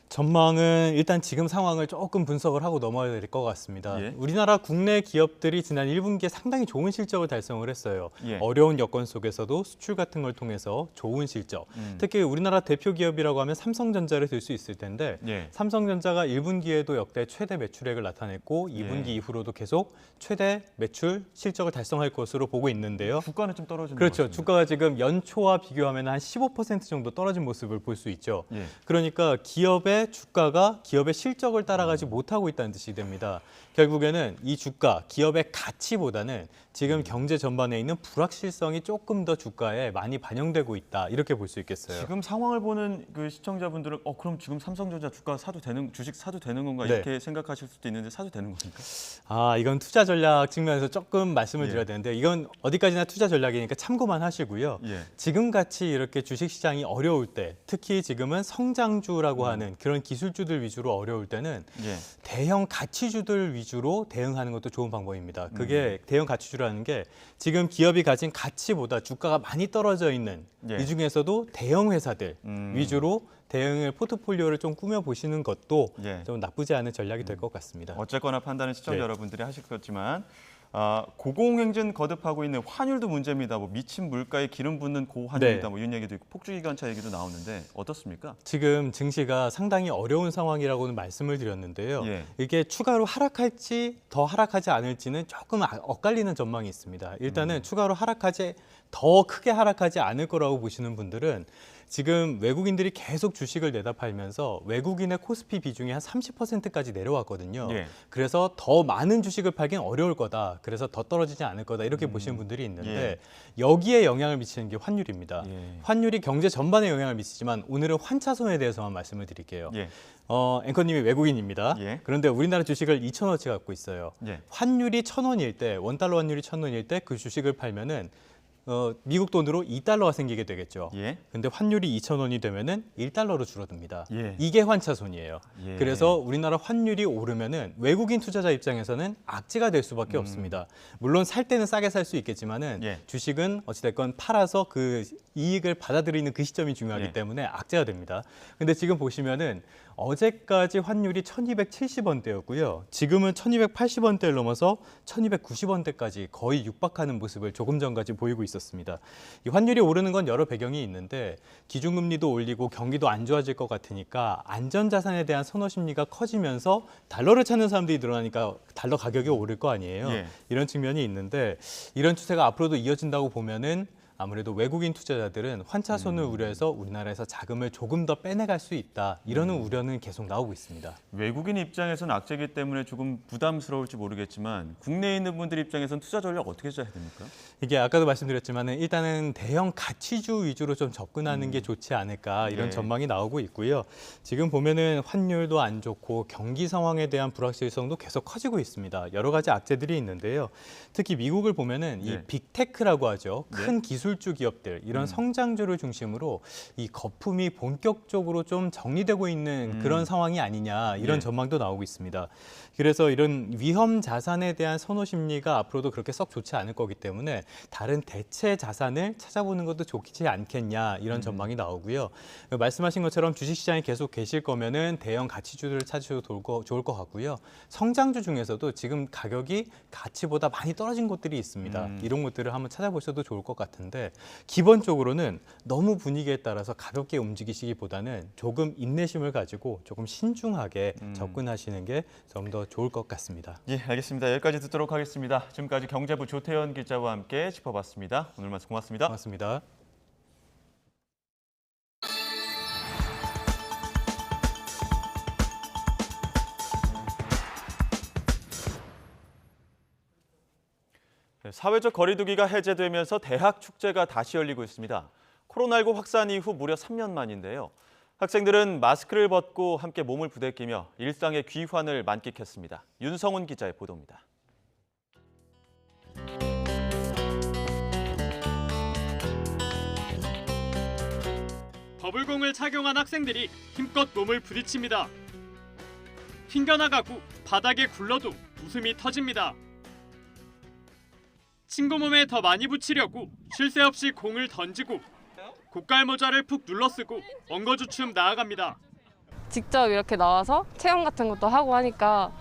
전망은 일단 지금 상황을 조금 분석을 하고 넘어야 될 것 같습니다. 예. 우리나라 국내 기업들이 지난 1분기에 상당히 좋은 실적을 달성을 했어요. 예. 어려운 여건 속에서도 수출 같은 걸 통해서 좋은 실적. 특히 우리나라 대표 기업이라고 하면 삼성전자를 들 수 있을 텐데 예. 삼성전자가 1분기에도 역대 최대 매출액을 나타냈고 2분기 이후로도 계속 최대 매출 실적을 달성할 것으로 보고 있는데요. 주가는 좀 떨어지는 그렇죠. 것 같습니다. 주가가 지금 연초와 비교하면 한 15% 정도 떨어진 모습을 볼 수 있죠. 예. 그러니까 기업의 주가가 기업의 실적을 따라가지 못하고 있다는 뜻이 됩니다. 결국에는 이 주가, 기업의 가치보다는 지금 경제 전반에 있는 불확실성이 조금 더 주가에 많이 반영되고 있다. 이렇게 볼 수 있겠어요. 지금 상황을 보는 그 시청자분들은 그럼 지금 삼성전자 주가 주식 사도 되는 건가 네. 이렇게 생각하실 수도 있는데 사도 되는 겁니까? 이건 투자 전략 측면에서 조금 말씀을 예. 드려야 되는데 이건 어디까지나 투자 전략이니까 참고만 하시고요. 예. 지금같이 이렇게 주식시장이 어려울 때, 특히 지금은 성장주라고 하는 그런 기술주들 위주로 어려울 때는 예. 대형 가치주들 위주로 대응하는 것도 좋은 방법입니다. 그게 대형 가치주라는 게 지금 기업이 가진 가치보다 주가가 많이 떨어져 있는 예. 이 중에서도 대형 회사들 위주로 대응을 포트폴리오를 좀 꾸며보시는 것도 예. 좀 나쁘지 않은 전략이 될 것 같습니다. 어쨌거나 판단은 시청자 네. 여러분들이 하실 거지만 고공행진 거듭하고 있는 환율도 문제입니다. 미친 물가에 기름 붓는 고환율이다. 네. 이런 얘기도 있고 폭주기관차 얘기도 나오는데 어떻습니까? 지금 증시가 상당히 어려운 상황이라고는 말씀을 드렸는데요. 예. 이게 추가로 하락할지 더 하락하지 않을지는 조금 엇갈리는 전망이 있습니다. 일단은 추가로 더 크게 하락하지 않을 거라고 보시는 분들은 지금 외국인들이 계속 주식을 내다 팔면서 외국인의 코스피 비중이 한 30%까지 내려왔거든요. 예. 그래서 더 많은 주식을 팔긴 어려울 거다. 그래서 더 떨어지지 않을 거다. 이렇게 보시는 분들이 있는데 여기에 영향을 미치는 게 환율입니다. 환율이 경제 전반에 영향을 미치지만 오늘은 환차손에 대해서만 말씀을 드릴게요. 예. 앵커님이 외국인입니다. 예. 그런데 우리나라 주식을 2,000원치 갖고 있어요. 예. 환율이 1,000원일 때, 원달러 환율이 1,000원일 때 그 주식을 팔면은 미국 돈으로 2달러가 생기게 되겠죠. 예. 근데 환율이 2,000원이 되면은 1달러로 줄어듭니다. 예. 이게 환차손이에요. 예. 그래서 우리나라 환율이 오르면은 외국인 투자자 입장에서는 악재가 될 수밖에 없습니다. 물론 살 때는 싸게 살 수 있겠지만은 예. 주식은 어찌됐건 팔아서 그 이익을 받아들이는 그 시점이 중요하기 예. 때문에 악재가 됩니다. 근데 지금 보시면은 어제까지 환율이 1,270원대였고요. 지금은 1,280원대를 넘어서 1,290원대까지 거의 육박하는 모습을 조금 전까지 보이고 있었습니다. 이 환율이 오르는 건 여러 배경이 있는데 기준금리도 올리고 경기도 안 좋아질 것 같으니까 안전자산에 대한 선호 심리가 커지면서 달러를 찾는 사람들이 늘어나니까 달러 가격이 오를 거 아니에요. 예. 이런 측면이 있는데 이런 추세가 앞으로도 이어진다고 보면은 아무래도 외국인 투자자들은 환차손을 우려해서 우리나라에서 자금을 조금 더 빼내갈 수 있다. 이러는 우려는 계속 나오고 있습니다. 외국인 입장에서는 악재이기 때문에 조금 부담스러울지 모르겠지만 국내에 있는 분들 입장에서는 투자 전략 어떻게 짜야 됩니까? 이게 아까도 말씀드렸지만 일단은 대형 가치주 위주로 좀 접근하는 게 좋지 않을까 이런 전망이 나오고 있고요. 지금 보면은 환율도 안 좋고 경기 상황에 대한 불확실성도 계속 커지고 있습니다. 여러 가지 악재들이 있는데요. 특히 미국을 보면은 이 빅테크라고 하죠. 큰 기술주 기업들 이런 성장주를 중심으로 이 거품이 본격적으로 좀 정리되고 있는 그런 상황이 아니냐 이런 전망도 나오고 있습니다. 그래서 이런 위험 자산에 대한 선호 심리가 앞으로도 그렇게 썩 좋지 않을 거기 때문에 다른 대체 자산을 찾아보는 것도 좋지 않겠냐 이런 전망이 나오고요. 말씀하신 것처럼 주식시장에 계속 계실 거면은 대형 가치주들을 찾으셔도 좋을 것 같고요. 성장주 중에서도 지금 가격이 가치보다 많이 떨어진 곳들이 있습니다. 이런 것들을 한번 찾아보셔도 좋을 것 같은데 기본적으로는 너무 분위기에 따라서 가볍게 움직이시기보다는 조금 인내심을 가지고 조금 신중하게 접근하시는 게 좀 더 좋을 것 같습니다. 예, 알겠습니다. 여기까지 듣도록 하겠습니다. 지금까지 경제부 조태현 기자와 함께 짚어봤습니다. 오늘 말씀 고맙습니다. 고맙습니다. 사회적 거리두기가 해제되면서 대학 축제가 다시 열리고 있습니다. 코로나19 확산 이후 무려 3년 만인데요. 학생들은 마스크를 벗고 함께 몸을 부대끼며 일상의 귀환을 만끽했습니다. 윤성훈 기자의 보도입니다. 버블공을 착용한 학생들이 힘껏 몸을 부딪힙니다. 튕겨나가고 바닥에 굴러도 웃음이 터집니다. 친구 몸에 더 많이 붙이려고 쉴 새 없이 공을 던지고 고깔 모자를 푹 눌러쓰고 엉거주춤 나아갑니다. 직접 이렇게 나와서 체험 같은 것도 하고 하니까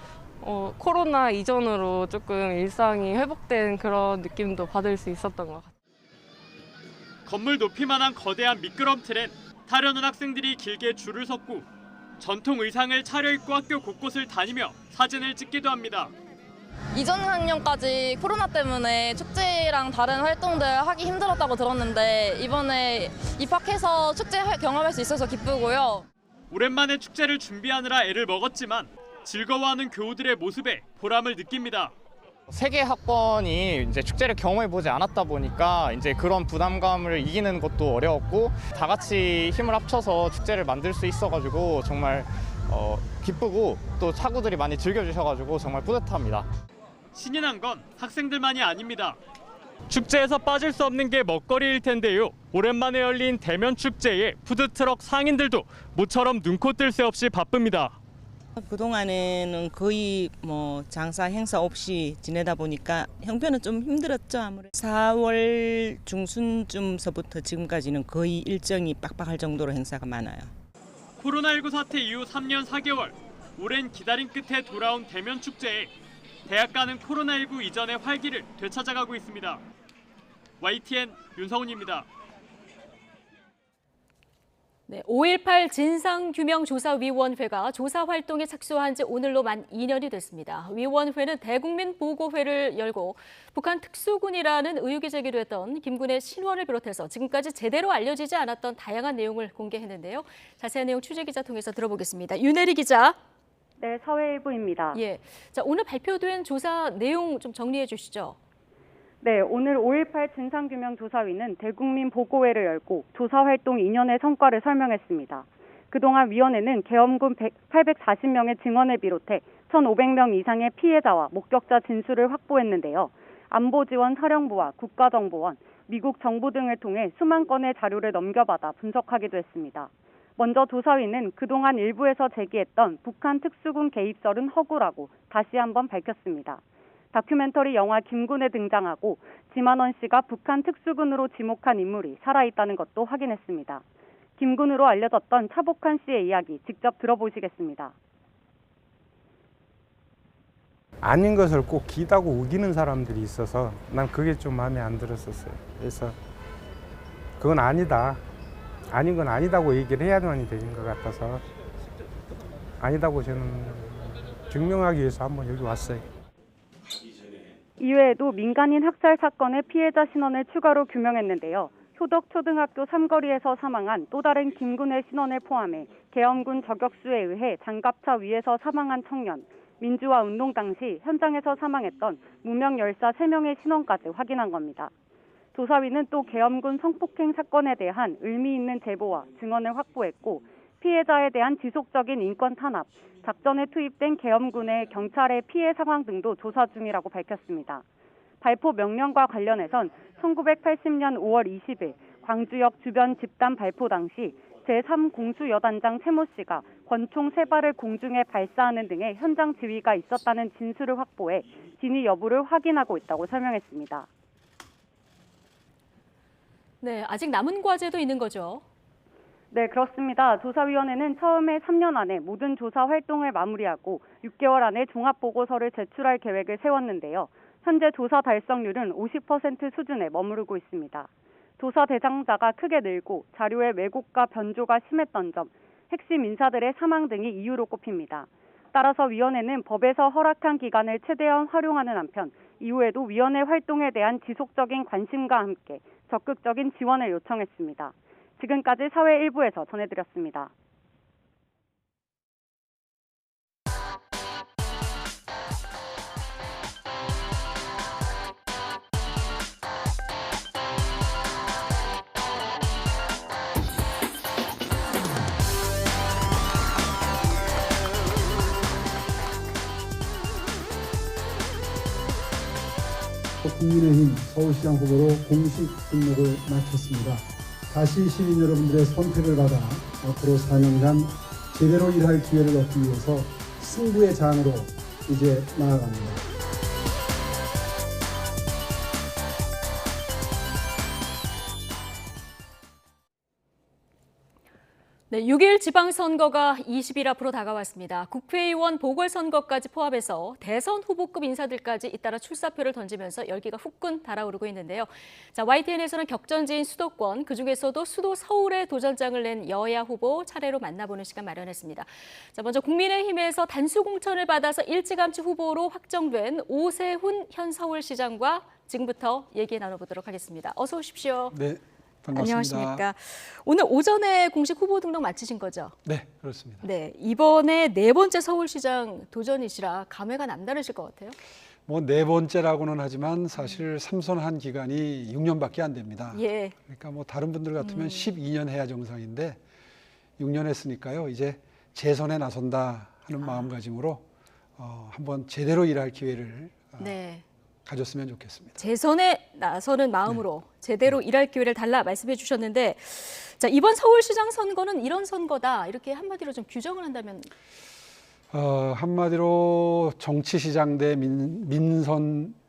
코로나 이전으로 조금 일상이 회복된 그런 느낌도 받을 수 있었던 것 같아요. 건물 높이만한 거대한 미끄럼틀엔 타려는 학생들이 길게 줄을 섰고 전통 의상을 차려입고 학교 곳곳을 다니며 사진을 찍기도 합니다. 이전 학년까지 코로나 때문에 축제랑 다른 활동들 하기 힘들었다고 들었는데 이번에 입학해서 축제 경험할 수 있어서 기쁘고요. 오랜만에 축제를 준비하느라 애를 먹었지만 즐거워하는 교우들의 모습에 보람을 느낍니다. 세 개 학번이 이제 축제를 경험해보지 않았다 보니까 이제 그런 부담감을 이기는 것도 어려웠고 다 같이 힘을 합쳐서 축제를 만들 수 있어가지고 정말 기쁘고 또 차구들이 많이 즐겨주셔가지고 정말 뿌듯합니다. 신이 난 건 학생들만이 아닙니다. 축제에서 빠질 수 없는 게 먹거리일 텐데요. 오랜만에 열린 대면 축제에 푸드트럭 상인들도 모처럼 눈코 뜰 새 없이 바쁩니다. 그동안에는 거의 장사 행사 없이 지내다 보니까 형편은 좀 힘들었죠. 아무래도 4월 중순쯤서부터 지금까지는 거의 일정이 빡빡할 정도로 행사가 많아요. 코로나19 사태 이후 3년 4개월, 오랜 기다림 끝에 돌아온 대면 축제에 대학가는 코로나19 이전의 활기를 되찾아가고 있습니다. YTN 윤성훈입니다. 네, 5.18 진상규명조사위원회가 조사 활동에 착수한 지 오늘로 만 2년이 됐습니다. 위원회는 대국민 보고회를 열고 북한 특수군이라는 의혹이 제기됐던 김군의 신원을 비롯해서 지금까지 제대로 알려지지 않았던 다양한 내용을 공개했는데요. 자세한 내용 취재기자 통해서 들어보겠습니다. 윤혜리 기자. 네, 사회일부입니다. 예, 자, 오늘 발표된 조사 내용 좀 정리해 주시죠. 네, 오늘 5.18 진상규명조사위는 대국민 보고회를 열고 조사 활동 2년의 성과를 설명했습니다. 그동안 위원회는 계엄군 840명의 증언을 비롯해 1,500명 이상의 피해자와 목격자 진술을 확보했는데요. 안보지원 사령부와 국가정보원, 미국 정부 등을 통해 수만 건의 자료를 넘겨받아 분석하기도 했습니다. 먼저 조사위는 그동안 일부에서 제기했던 북한 특수군 개입설은 허구라고 다시 한번 밝혔습니다. 다큐멘터리 영화 김군에 등장하고 지만원 씨가 북한 특수군으로 지목한 인물이 살아있다는 것도 확인했습니다. 김군으로 알려졌던 차복한 씨의 이야기 직접 들어보시겠습니다. 아닌 것을 꼭 기다고 우기는 사람들이 있어서 난 그게 좀 마음에 안 들었었어요. 그래서 그건 아니다. 아닌 건 아니다고 얘기를 해야만이 되는 것 같아서 아니다고 저는 증명하기 위해서 한번 여기 왔어요. 이외에도 민간인 학살 사건의 피해자 신원을 추가로 규명했는데요. 효덕 초등학교 삼거리에서 사망한 또 다른 김군의 신원을 포함해 계엄군 저격수에 의해 장갑차 위에서 사망한 청년, 민주화 운동 당시 현장에서 사망했던 무명 열사 3명의 신원까지 확인한 겁니다. 조사위는 또 계엄군 성폭행 사건에 대한 의미 있는 제보와 증언을 확보했고 피해자에 대한 지속적인 인권 탄압, 작전에 투입된 계엄군의 경찰의 피해 상황 등도 조사 중이라고 밝혔습니다. 발포 명령과 관련해선 1980년 5월 20일 광주역 주변 집단 발포 당시 제3공수여단장 최모 씨가 권총 3발을 공중에 발사하는 등의 현장 지휘가 있었다는 진술을 확보해 진위 여부를 확인하고 있다고 설명했습니다. 네, 아직 남은 과제도 있는 거죠? 네, 그렇습니다. 조사위원회는 처음에 3년 안에 모든 조사 활동을 마무리하고 6개월 안에 종합보고서를 제출할 계획을 세웠는데요. 현재 조사 달성률은 50% 수준에 머무르고 있습니다. 조사 대상자가 크게 늘고 자료의 왜곡과 변조가 심했던 점, 핵심 인사들의 사망 등이 이유로 꼽힙니다. 따라서 위원회는 법에서 허락한 기간을 최대한 활용하는 한편 이후에도 위원회 활동에 대한 지속적인 관심과 함께 적극적인 지원을 요청했습니다. 지금까지 사회 일부에서 전해드렸습니다. 국민의힘 서울시장 후보로 공식 등록을 마쳤습니다. 다시 시민 여러분들의 선택을 받아 앞으로 4년간 제대로 일할 기회를 얻기 위해서 승부의 장으로 이제 나아갑니다. 네, 6일 지방선거가 20일 앞으로 다가왔습니다. 국회의원 보궐선거까지 포함해서 대선 후보급 인사들까지 잇따라 출사표를 던지면서 열기가 후끈 달아오르고 있는데요. 자, YTN에서는 격전지인 수도권, 그중에서도 수도 서울에 도전장을 낸 여야 후보 차례로 만나보는 시간 마련했습니다. 자, 먼저 국민의힘에서 단수 공천을 받아서 일찌감치 후보로 확정된 오세훈 현 서울시장과 지금부터 얘기 나눠보도록 하겠습니다. 어서 오십시오. 네. 반갑습니다. 안녕하십니까. 오늘 오전에 공식 후보 등록 마치신 거죠? 네, 그렇습니다. 네, 이번에 4번째 서울시장 도전이시라 감회가 남다르실 것 같아요. 뭐 4번째라고는 하지만 사실 삼선한 기간이 6년밖에 안 됩니다. 예. 그러니까 뭐 다른 분들 같으면 12년 해야 정상인데 6년 했으니까요. 이제 재선에 나선다 하는 마음가짐으로 한번 제대로 일할 기회를 네. 가졌으면 좋겠습니다. 재선에 나서는 마음으로 제대로 일할 기회를 달라 말씀해 주셨는데, 자, 이번 서울시장 선거는 이런 선거다 이렇게 한마디로 좀 규정을 한다면? 한마디로 정치시장 대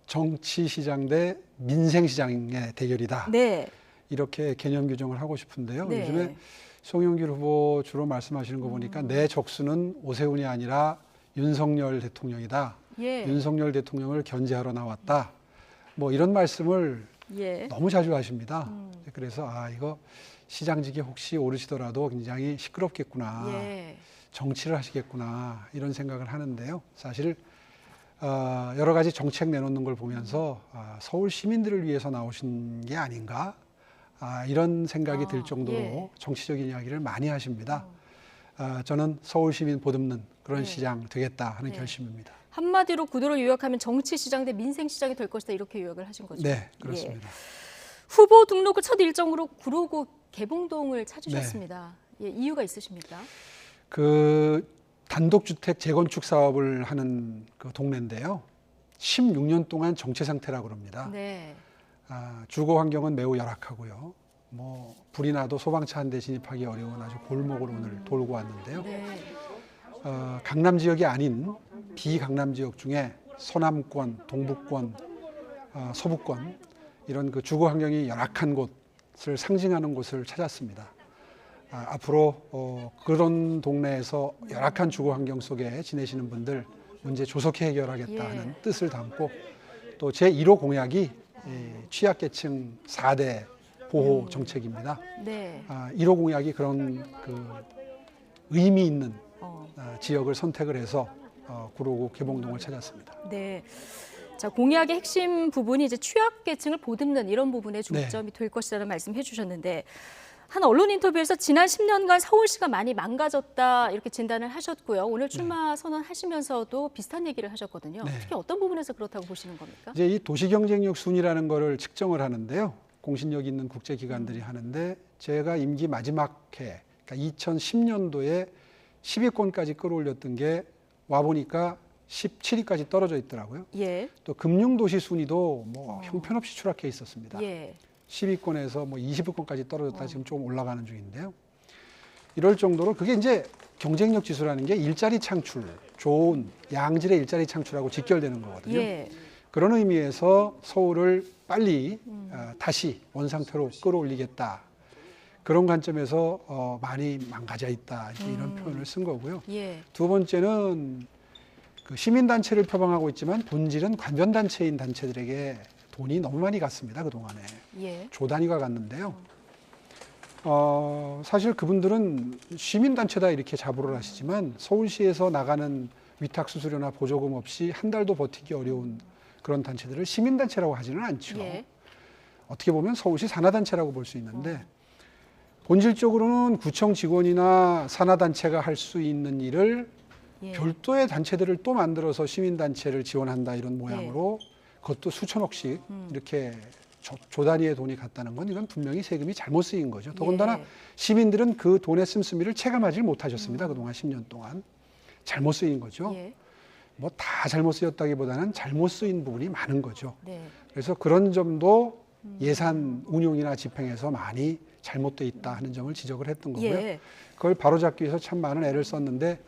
정치시장 대 민생시장의 대결이다. 네. 이렇게 개념 규정을 하고 싶은데요. 네. 요즘에 송영길 후보 주로 말씀하시는 거 보니까 내 적수는 오세훈이 아니라 윤석열 대통령이다. 예. 윤석열 대통령을 견제하러 나왔다. 뭐 이런 말씀을 예. 너무 자주 하십니다. 그래서 이거 시장직에 혹시 오르시더라도 굉장히 시끄럽겠구나. 예. 정치를 하시겠구나. 이런 생각을 하는데요. 사실 여러 가지 정책 내놓는 걸 보면서 서울 시민들을 위해서 나오신 게 아닌가. 이런 생각이 들 정도로 예. 정치적인 이야기를 많이 하십니다. 저는 서울 시민 보듬는 그런 시장 되겠다 하는 결심입니다. 한마디로 구도를 요약하면 정치시장 대 민생시장이 될 것이다 이렇게 요약을 하신 거죠? 네, 그렇습니다. 예. 후보 등록을 첫 일정으로 구로구 개봉동을 찾으셨습니다. 네. 예, 이유가 있으십니까? 그 단독주택 재건축 사업을 하는 그 동네인데요. 16년 동안 정체 상태라고 그럽니다. 네. 주거 환경은 매우 열악하고요. 뭐 불이 나도 소방차 한 대 진입하기 어려운 아주 골목을 오늘 돌고 왔는데요. 네. 강남 지역이 아닌 비강남 지역 중에 서남권, 동북권, 서북권 이런 그 주거 환경이 열악한 곳을 상징하는 곳을 찾았습니다. 앞으로 그런 동네에서 열악한 주거 환경 속에 지내시는 분들 문제 조속히 해결하겠다 하는 뜻을 담고 또 제1호 공약이 취약계층 4대 보호 정책입니다. 네. 1호 공약이 그런 그 의미 있는 지역을 선택을 해서 구로구 개봉동을 찾았습니다. 네. 자, 공약의 핵심 부분이 이제 취약계층을 보듬는 이런 부분에 중점이 될 것이라는 말씀해 주셨는데 한 언론 인터뷰에서 지난 10년간 서울시가 많이 망가졌다 이렇게 진단을 하셨고요. 오늘 출마 선언하시면서도 비슷한 얘기를 하셨거든요. 특히 어떤 부분에서 그렇다고 보시는 겁니까? 이제 이 도시경쟁력 순위라는 거를 측정을 하는데요. 공신력 있는 국제기관들이 하는데 제가 임기 마지막 해, 그러니까 2010년도에 10위권까지 끌어올렸던 게 와보니까 17위까지 떨어져 있더라고요. 예. 또 금융도시 순위도 뭐 형편없이 추락해 있었습니다. 예. 10위권에서 뭐 20위권까지 떨어졌다 지금 좀 올라가는 중인데요. 이럴 정도로 그게 이제 경쟁력 지수라는 게 일자리 창출, 좋은 양질의 일자리 창출하고 직결되는 거거든요. 예. 그런 의미에서 서울을 빨리 다시 원상태로 끌어올리겠다. 그런 관점에서 많이 망가져 있다. 이런 표현을 쓴 거고요. 예. 두 번째는 그 시민단체를 표방하고 있지만 본질은 관변단체인 단체들에게 돈이 너무 많이 갔습니다. 그동안에. 예. 조 단위가 갔는데요. 사실 그분들은 시민단체다 이렇게 자부를 하시지만 서울시에서 나가는 위탁수수료나 보조금 없이 한 달도 버티기 어려운 그런 단체들을 시민단체라고 하지는 않죠. 예. 어떻게 보면 서울시 산하단체라고 볼 수 있는데 본질적으로는 구청 직원이나 산하단체가 할 수 있는 일을 별도의 단체들을 또 만들어서 시민단체를 지원한다 이런 모양으로 그것도 수천억씩 이렇게 조 단위의 돈이 갔다는 건 이건 분명히 세금이 잘못 쓰인 거죠. 더군다나 시민들은 그 돈의 씀씀이를 체감하지 못하셨습니다. 그동안 10년 동안. 잘못 쓰인 거죠. 뭐 다 잘못 쓰였다기보다는 잘못 쓰인 부분이 많은 거죠. 그래서 그런 점도 예산 운용이나 집행에서 많이 잘못돼 있다 하는 점을 지적을 했던 거고요. 그걸 바로잡기 위해서 참 많은 애를 썼는데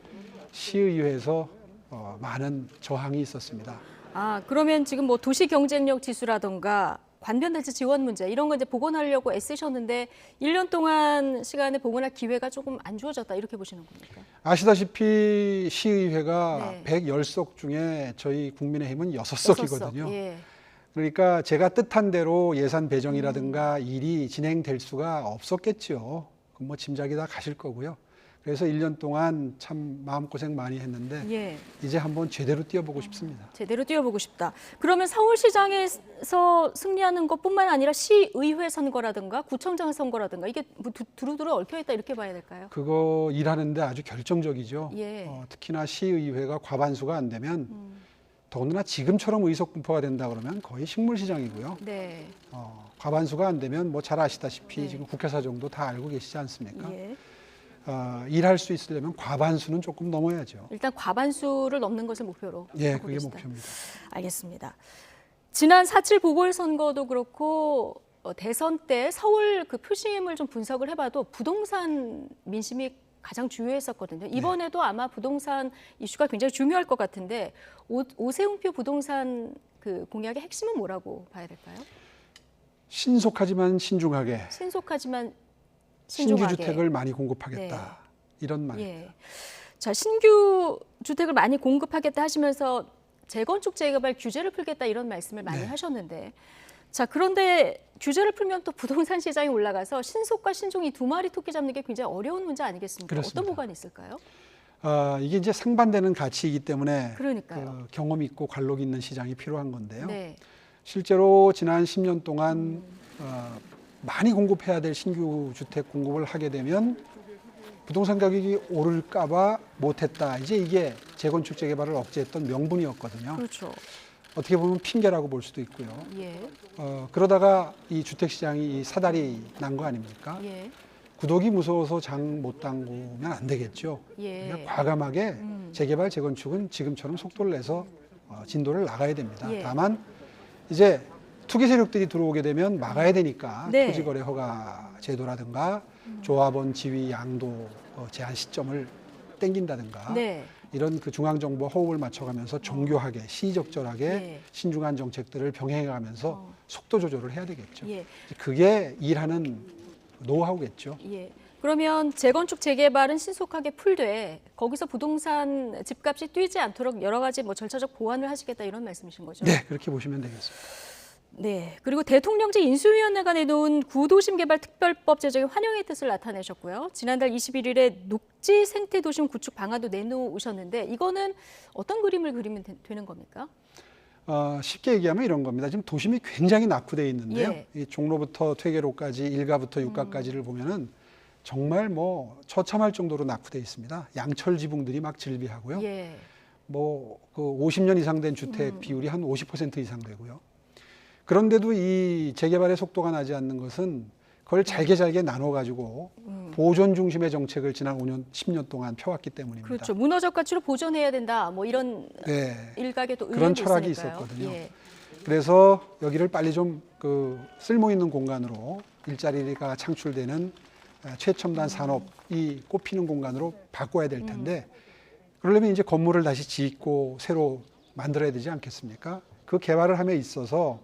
시의회에서 많은 저항이 있었습니다. 아, 그러면 지금 뭐 도시 경쟁력 지수라든가 관변단체 지원 문제 이런 거 이제 복원하려고 애쓰셨는데 1년 동안 시간에 복원할 기회가 조금 안 주어졌다 이렇게 보시는 겁니까? 아시다시피 시의회가 110석 중에 저희 국민의힘은 6석이거든요. 예. 그러니까 제가 뜻한 대로 예산 배정이라든가 일이 진행될 수가 없었겠죠. 뭐 짐작이 다 가실 거고요. 그래서 1년 동안 참 마음고생 많이 했는데 이제 한번 제대로 뛰어보고 싶습니다. 제대로 뛰어보고 싶다. 그러면 서울시장에서 승리하는 것뿐만 아니라 시의회 선거라든가 구청장 선거라든가 이게 두루두루 얽혀있다 이렇게 봐야 될까요? 그거 일하는데 아주 결정적이죠. 예. 특히나 시의회가 과반수가 안 되면 더군다나 지금처럼 의석 분포가 된다 그러면 거의 식물시장이고요. 네. 과반수가 안 되면 뭐 잘 아시다시피 지금 국회사 정도 다 알고 계시지 않습니까? 일할 수 있으려면 과반수는 조금 넘어야죠. 일단 과반수를 넘는 것을 목표로. 예, 그게 목표입니다. 알겠습니다. 지난 4.7 보궐선거도 그렇고 대선 때 서울 그 표심을 좀 분석을 해봐도 부동산 민심이 가장 주요했었거든요. 이번에도 아마 부동산 이슈가 굉장히 중요할 것 같은데 오세훈표 부동산 그 공약의 핵심은 뭐라고 봐야 될까요? 신속하지만 신중하게. 신속하지만 신규 주택을 많이 공급하겠다. 이런 말입니다. 자, 신규 주택을 많이 공급하겠다 하시면서 재건축 재개발 규제를 풀겠다 이런 말씀을 많이 하셨는데 자, 그런데 규제를 풀면 또 부동산 시장이 올라가서 신속과 신중이 두 마리 토끼 잡는 게 굉장히 어려운 문제 아니겠습니까? 그렇습니다. 어떤 보관이 있을까요? 이게 이제 상반되는 가치이기 때문에 그러니까요. 경험 있고 관록 있는 시장이 필요한 건데요. 실제로 지난 10년 동안 많이 공급해야 될 신규 주택 공급을 하게 되면 부동산 가격이 오를까 봐 못했다. 이제 이게 재건축 재개발을 억제했던 명분이었거든요. 그렇죠. 어떻게 보면 핑계라고 볼 수도 있고요. 그러다가 이 주택 시장이 사달이 난 거 아닙니까? 구독이 무서워서 장 못 담그면 안 되겠죠. 그러니까 과감하게 재개발 재건축은 지금처럼 속도를 내서 진도를 나가야 됩니다. 다만 이제 투기 세력들이 들어오게 되면 막아야 되니까 토지거래 허가 제도라든가 조합원 지위 양도 제한 시점을 땡긴다든가 이런 그 중앙정부와 호흡을 맞춰가면서 정교하게 시적절하게 신중한 정책들을 병행해가면서 속도 조절을 해야 되겠죠. 그게 일하는 노하우겠죠. 그러면 재건축 재개발은 신속하게 풀되 거기서 부동산 집값이 뛰지 않도록 여러 가지 뭐 절차적 보완을 하시겠다 이런 말씀이신 거죠? 네, 그렇게 보시면 되겠습니다. 네, 그리고 대통령제 인수위원회가 내놓은 구도심 개발 특별법 제정에 환영의 뜻을 나타내셨고요. 지난달 21일에 녹지 생태 도심 구축 방안도 내놓으셨는데 이거는 어떤 그림을 그리면 되는 겁니까? 쉽게 얘기하면 이런 겁니다. 지금 도심이 굉장히 낙후되어 있는데요. 예. 이 종로부터 퇴계로까지 1가부터 6가까지를 보면은 정말 뭐 처참할 정도로 낙후되어 있습니다. 양철 지붕들이 막 질비하고요. 예. 뭐 그 50년 이상 된 주택 비율이 한 50% 이상 되고요. 그런데도 이 재개발의 속도가 나지 않는 것은 그걸 잘게 나눠 가지고 보존 중심의 정책을 지난 5년, 10년 동안 펴왔기 때문입니다. 그렇죠. 문화적 가치로 보존해야 된다. 뭐 이런 일각의 또 그런 의견도 철학이 있으니까요. 있었거든요. 예. 그래서 여기를 빨리 좀 그 쓸모 있는 공간으로 일자리가 창출되는 최첨단 산업이 꼽히는 공간으로 바꿔야 될 텐데 그러려면 이제 건물을 다시 짓고 새로 만들어야 되지 않겠습니까? 그 개발을 함에 있어서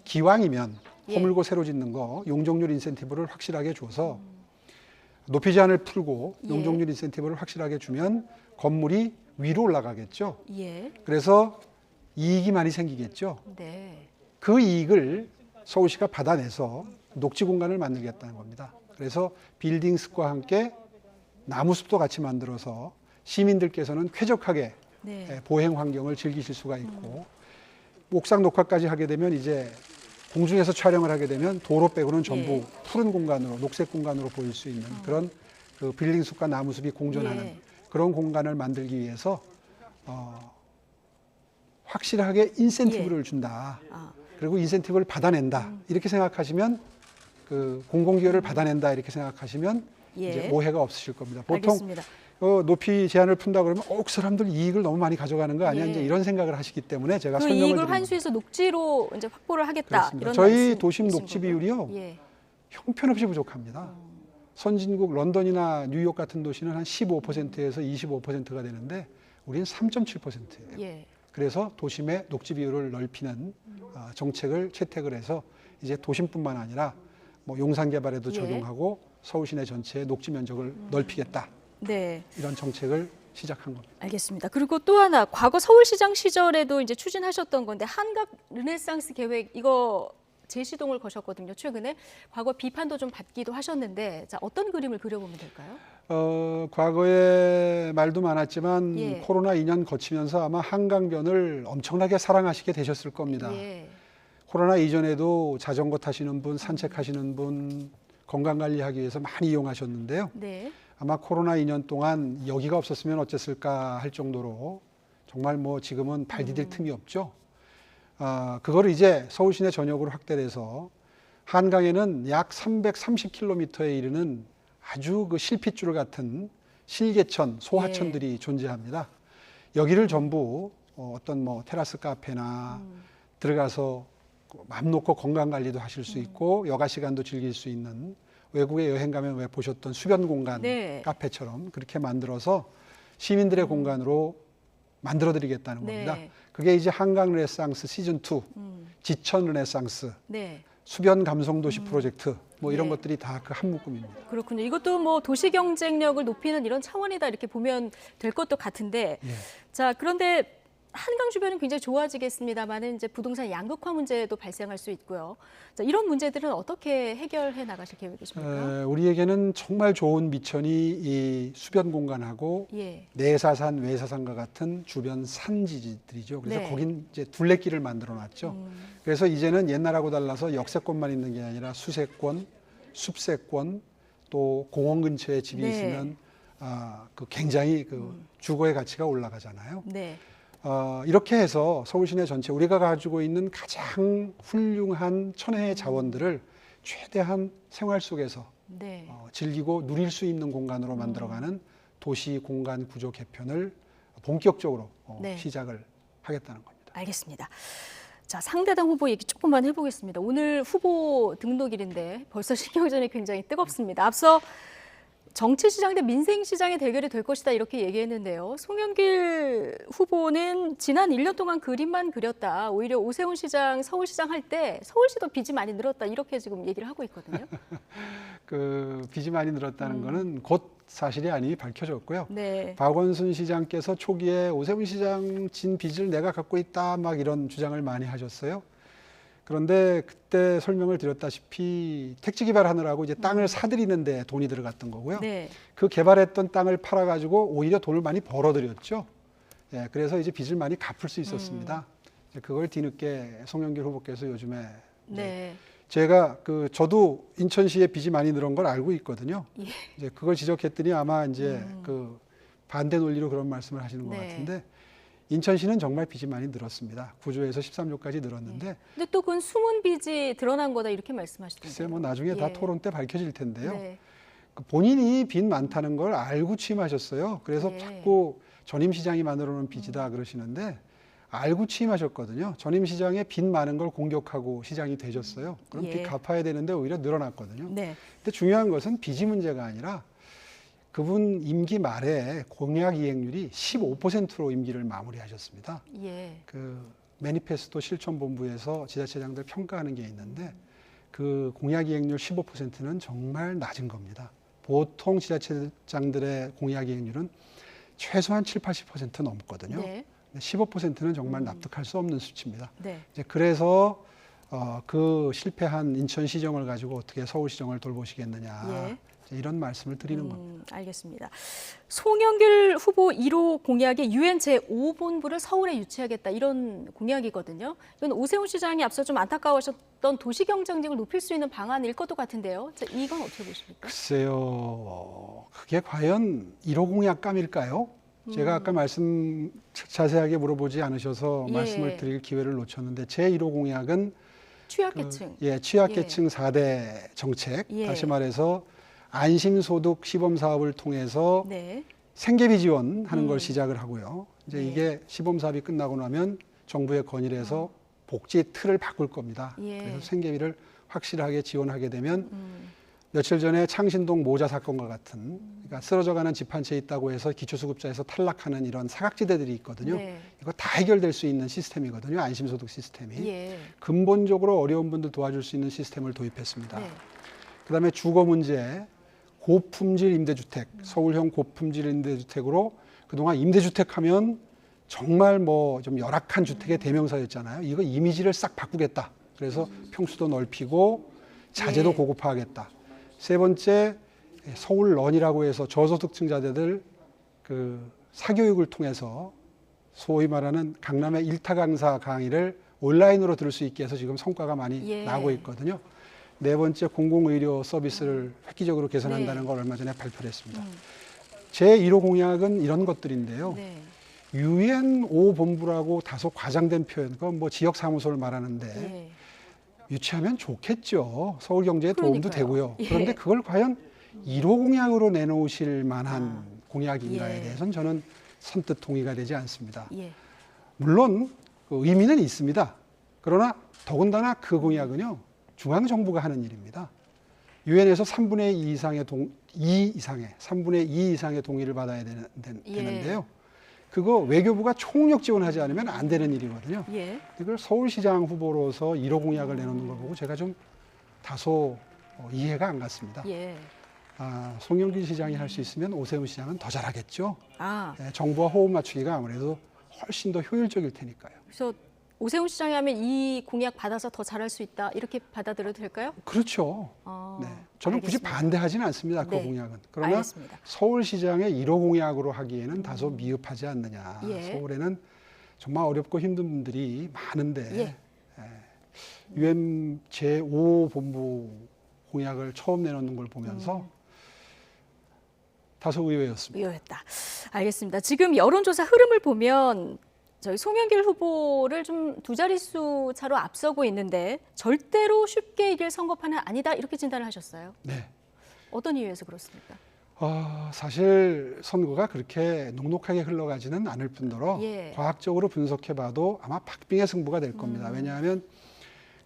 기왕이면 허물고 새로 짓는 거 용적률 인센티브를 확실하게 줘서 높이 제한을 풀고 용적률 인센티브를 확실하게 주면 건물이 위로 올라가겠죠. 예. 그래서 이익이 많이 생기겠죠. 네. 그 이익을 서울시가 받아내서 녹지 공간을 만들겠다는 겁니다. 그래서 빌딩숲과 함께 나무숲도 같이 만들어서 시민들께서는 쾌적하게 보행 환경을 즐기실 수가 있고 옥상 녹화까지 하게 되면 이제 공중에서 촬영을 하게 되면 도로 빼고는 전부 푸른 공간으로 녹색 공간으로 보일 수 있는 그런 그 빌딩숲과 나무숲이 공존하는 그런 공간을 만들기 위해서 확실하게 인센티브를 준다. 그리고 인센티브를 받아낸다. 이렇게 생각하시면 그 공공기여를 받아낸다 이렇게 생각하시면 이제 오해가 없으실 겁니다. 보통 알겠습니다. 높이 제한을 푼다 그러면 그 사람들 이익을 너무 많이 가져가는 거 아니야? 이제 이런 생각을 하시기 때문에 제가 그 설명을 이익을 드립니다. 환수해서 녹지로 이제 확보를 하겠다. 그렇습니다. 이런 저희 도심 녹지 거고요. 비율이요. 형편없이 부족합니다. 선진국 런던이나 뉴욕 같은 도시는 한 15%에서 25%가 되는데 우리는 3.7%예요. 그래서 도심의 녹지 비율을 넓히는 정책을 채택을 해서 이제 도심뿐만 아니라 뭐 용산 개발에도 적용하고 서울 시내 전체의 녹지 면적을 넓히겠다. 이런 정책을 시작한 겁니다. 알겠습니다. 그리고 또 하나 과거 서울시장 시절에도 이제 추진하셨던 건데 한강 르네상스 계획 이거 제시동을 거셨거든요. 최근에 과거 비판도 좀 받기도 하셨는데 자, 어떤 그림을 그려보면 될까요? 과거에 말도 많았지만 코로나 2년 거치면서 아마 한강변을 엄청나게 사랑하시게 되셨을 겁니다. 코로나 이전에도 자전거 타시는 분, 산책하시는 분, 건강관리하기 위해서 많이 이용하셨는데요. 아마 코로나 2년 동안 여기가 없었으면 어땠을까 할 정도로 정말 뭐 지금은 발 디딜 틈이 없죠. 그거를 이제 서울 시내 전역으로 확대돼서 한강에는 약 330km에 이르는 아주 그 실핏줄 같은 실개천, 소하천들이 존재합니다. 여기를 전부 어떤 뭐 테라스 카페나 들어가서 맘 놓고 건강 관리도 하실 수 있고 여가 시간도 즐길 수 있는 외국에 여행 가면 왜 보셨던 수변 공간 카페처럼 그렇게 만들어서 시민들의 공간으로 만들어 드리겠다는 겁니다. 그게 이제 한강 르네상스 시즌 2, 지천 르네상스, 수변 감성 도시 프로젝트 뭐 이런 것들이 다 그 한 묶음입니다. 그렇군요. 이것도 뭐 도시 경쟁력을 높이는 이런 차원이다 이렇게 보면 될 것도 같은데 자, 그런데 한강 주변은 굉장히 좋아지겠습니다만은 이제 부동산 양극화 문제도 발생할 수 있고요. 자, 이런 문제들은 어떻게 해결해 나가실 계획이십니까? 우리에게는 정말 좋은 미천이 이 수변 공간하고 내사산, 외사산과 같은 주변 산지들이죠. 그래서 거긴 이제 둘레길을 만들어 놨죠. 그래서 이제는 옛날하고 달라서 역세권만 있는 게 아니라 수세권, 숲세권, 또 공원 근처에 집이 있으면 그 굉장히 그 주거의 가치가 올라가잖아요. 이렇게 해서 서울 시내 전체 우리가 가지고 있는 가장 훌륭한 천혜의 자원들을 최대한 생활 속에서 즐기고 누릴 수 있는 공간으로 만들어가는 도시 공간 구조 개편을 본격적으로 시작을 하겠다는 겁니다. 알겠습니다. 자, 상대당 후보 얘기 조금만 해보겠습니다. 오늘 후보 등록일인데 벌써 신경전이 굉장히 뜨겁습니다. 앞서 정치시장 대 민생시장의 대결이 될 것이다 이렇게 얘기했는데요. 송영길 후보는 지난 1년 동안 그림만 그렸다. 오히려 오세훈 시장, 서울시장 할 때 서울시도 빚이 많이 늘었다 이렇게 지금 얘기를 하고 있거든요. 그 빚이 많이 늘었다는 거는 곧 사실이 아니 밝혀졌고요. 박원순 시장께서 초기에 오세훈 시장 진 빚을 내가 갖고 있다 막 이런 주장을 많이 하셨어요. 그런데 그때 설명을 드렸다시피 택지 개발하느라고 이제 땅을 사들이는데 돈이 들어갔던 거고요. 그 개발했던 땅을 팔아가지고 오히려 돈을 많이 벌어들였죠. 그래서 이제 빚을 많이 갚을 수 있었습니다. 이제 그걸 뒤늦게 송영길 후보께서 요즘에 네. 제가 저도 인천시에 빚이 많이 늘은 걸 알고 있거든요. 예. 이제 그걸 지적했더니 아마 이제 반대 논리로 그런 말씀을 하시는 것 네. 같은데 인천시는 정말 빚이 많이 늘었습니다. 9조에서 13조까지 늘었는데 근데 또 그건 숨은 빚이 드러난 거다 이렇게 말씀하시던데요. 글쎄 뭐 나중에 다 예. 토론 때 밝혀질 텐데요. 네. 본인이 빚 많다는 걸 알고 취임하셨어요. 그래서 예. 자꾸 전임 시장이 만들어 놓은 빚이다 그러시는데 알고 취임하셨거든요. 전임 시장에 빚 많은 걸 공격하고 시장이 되셨어요. 그럼 예. 빚 갚아야 되는데 오히려 늘어났거든요. 네. 근데 중요한 것은 빚이 문제가 아니라 그분 임기 말에 공약 이행률이 15%로 임기를 마무리하셨습니다. 예. 매니페스토 실천본부에서 지자체장들 평가하는 게 있는데 그 공약 이행률 15%는 정말 낮은 겁니다. 보통 지자체장들의 공약 이행률은 최소한 7, 80% 넘거든요. 네. 15%는 정말 납득할 수 없는 수치입니다. 네. 이제 그래서 그 실패한 인천시정을 가지고 어떻게 서울시정을 돌보시겠느냐 예. 이제 이런 말씀을 드리는 겁니다. 알겠습니다. 송영길 후보 1호 공약에 유엔 제5본부를 서울에 유치하겠다 이런 공약이거든요. 이건 오세훈 시장이 앞서 좀 안타까워하셨던 도시 경쟁력을 높일 수 있는 방안일 것도 같은데요. 자, 이건 어떻게 보십니까? 글쎄요. 그게 과연 1호 공약감일까요? 제가 아까 말씀 자세하게 물어보지 않으셔서 예. 말씀을 드릴 기회를 놓쳤는데 제 1호 공약은 취약계층. 취약계층 4대 정책. 예. 다시 말해서 안심소득 시범사업을 통해서 네. 생계비 지원하는 걸 시작을 하고요. 이제 이게 시범사업이 끝나고 나면 정부의 건의를 해서 복지 틀을 바꿀 겁니다. 예. 그래서 생계비를 확실하게 지원하게 되면 며칠 전에 창신동 모자 사건과 같은 그러니까 쓰러져가는 집 한 채 있다고 해서 기초수급자에서 탈락하는 이런 사각지대들이 있거든요. 네. 이거 다 해결될 수 있는 시스템이거든요. 안심소득 시스템이. 예. 근본적으로 어려운 분들 도와줄 수 있는 시스템을 도입했습니다. 네. 그다음에 주거 문제, 고품질 임대주택, 서울형 고품질 임대주택으로 그동안 임대주택 하면 정말 뭐 좀 열악한 주택의 대명사였잖아요. 이거 이미지를 싹 바꾸겠다. 그래서 평수도 넓히고 자재도 예. 고급화하겠다. 세 번째, 서울런이라고 해서 저소득층자들 사교육을 통해서 소위 말하는 강남의 일타 강사 강의를 온라인으로 들을 수 있게 해서 지금 성과가 많이 예. 나고 있거든요. 네 번째, 공공의료 서비스를 획기적으로 개선한다는 네. 걸 얼마 전에 발표를 했습니다. 제 1호 공약은 이런 것들인데요. 네. 유엔 5본부라고 다소 과장된 표현, 그건 뭐 지역사무소를 말하는데 예. 유치하면 좋겠죠. 서울 경제에 도움도 그러니까요. 되고요. 예. 그런데 그걸 과연 1호 공약으로 내놓으실 만한 공약인가에 예. 대해서는 저는 선뜻 동의가 되지 않습니다. 예. 물론 그 의미는 있습니다. 그러나 더군다나 그 공약은요. 중앙정부가 하는 일입니다. 유엔에서 3분의 2 이상의 동의를 받아야 되는데요. 그거 외교부가 총력 지원하지 않으면 안 되는 일이거든요. 예. 이걸 서울시장 후보로서 1호 공약을 내놓는 걸 보고 제가 좀 다소 이해가 안 갔습니다. 예. 송영길 시장이 할 수 있으면 오세훈 시장은 더 잘하겠죠. 아, 정부와 호흡 맞추기가 아무래도 훨씬 더 효율적일 테니까요. 그래서 오세훈 시장이 하면 이 공약 받아서 더 잘할 수 있다 이렇게 받아들여도 될까요? 그렇죠. 네. 저는 굳이 알겠습니다. 반대하지는 않습니다. 그 네. 공약은. 그러나 알겠습니다. 서울시장의 1호 공약으로 하기에는 다소 미흡하지 않느냐. 예. 서울에는 정말 어렵고 힘든 분들이 많은데 예. 유엔 제5본부 공약을 처음 내놓는 걸 보면서 다소 의외였습니다. 의외였다. 알겠습니다. 지금 여론조사 흐름을 보면 저희 송영길 후보를 좀 두 자릿수 차로 앞서고 있는데 절대로 쉽게 이길 선거판은 아니다 이렇게 진단을 하셨어요. 네. 어떤 이유에서 그렇습니까? 사실 선거가 그렇게 녹록하게 흘러가지는 않을 뿐더러 예. 과학적으로 분석해봐도 아마 박빙의 승부가 될 겁니다. 왜냐하면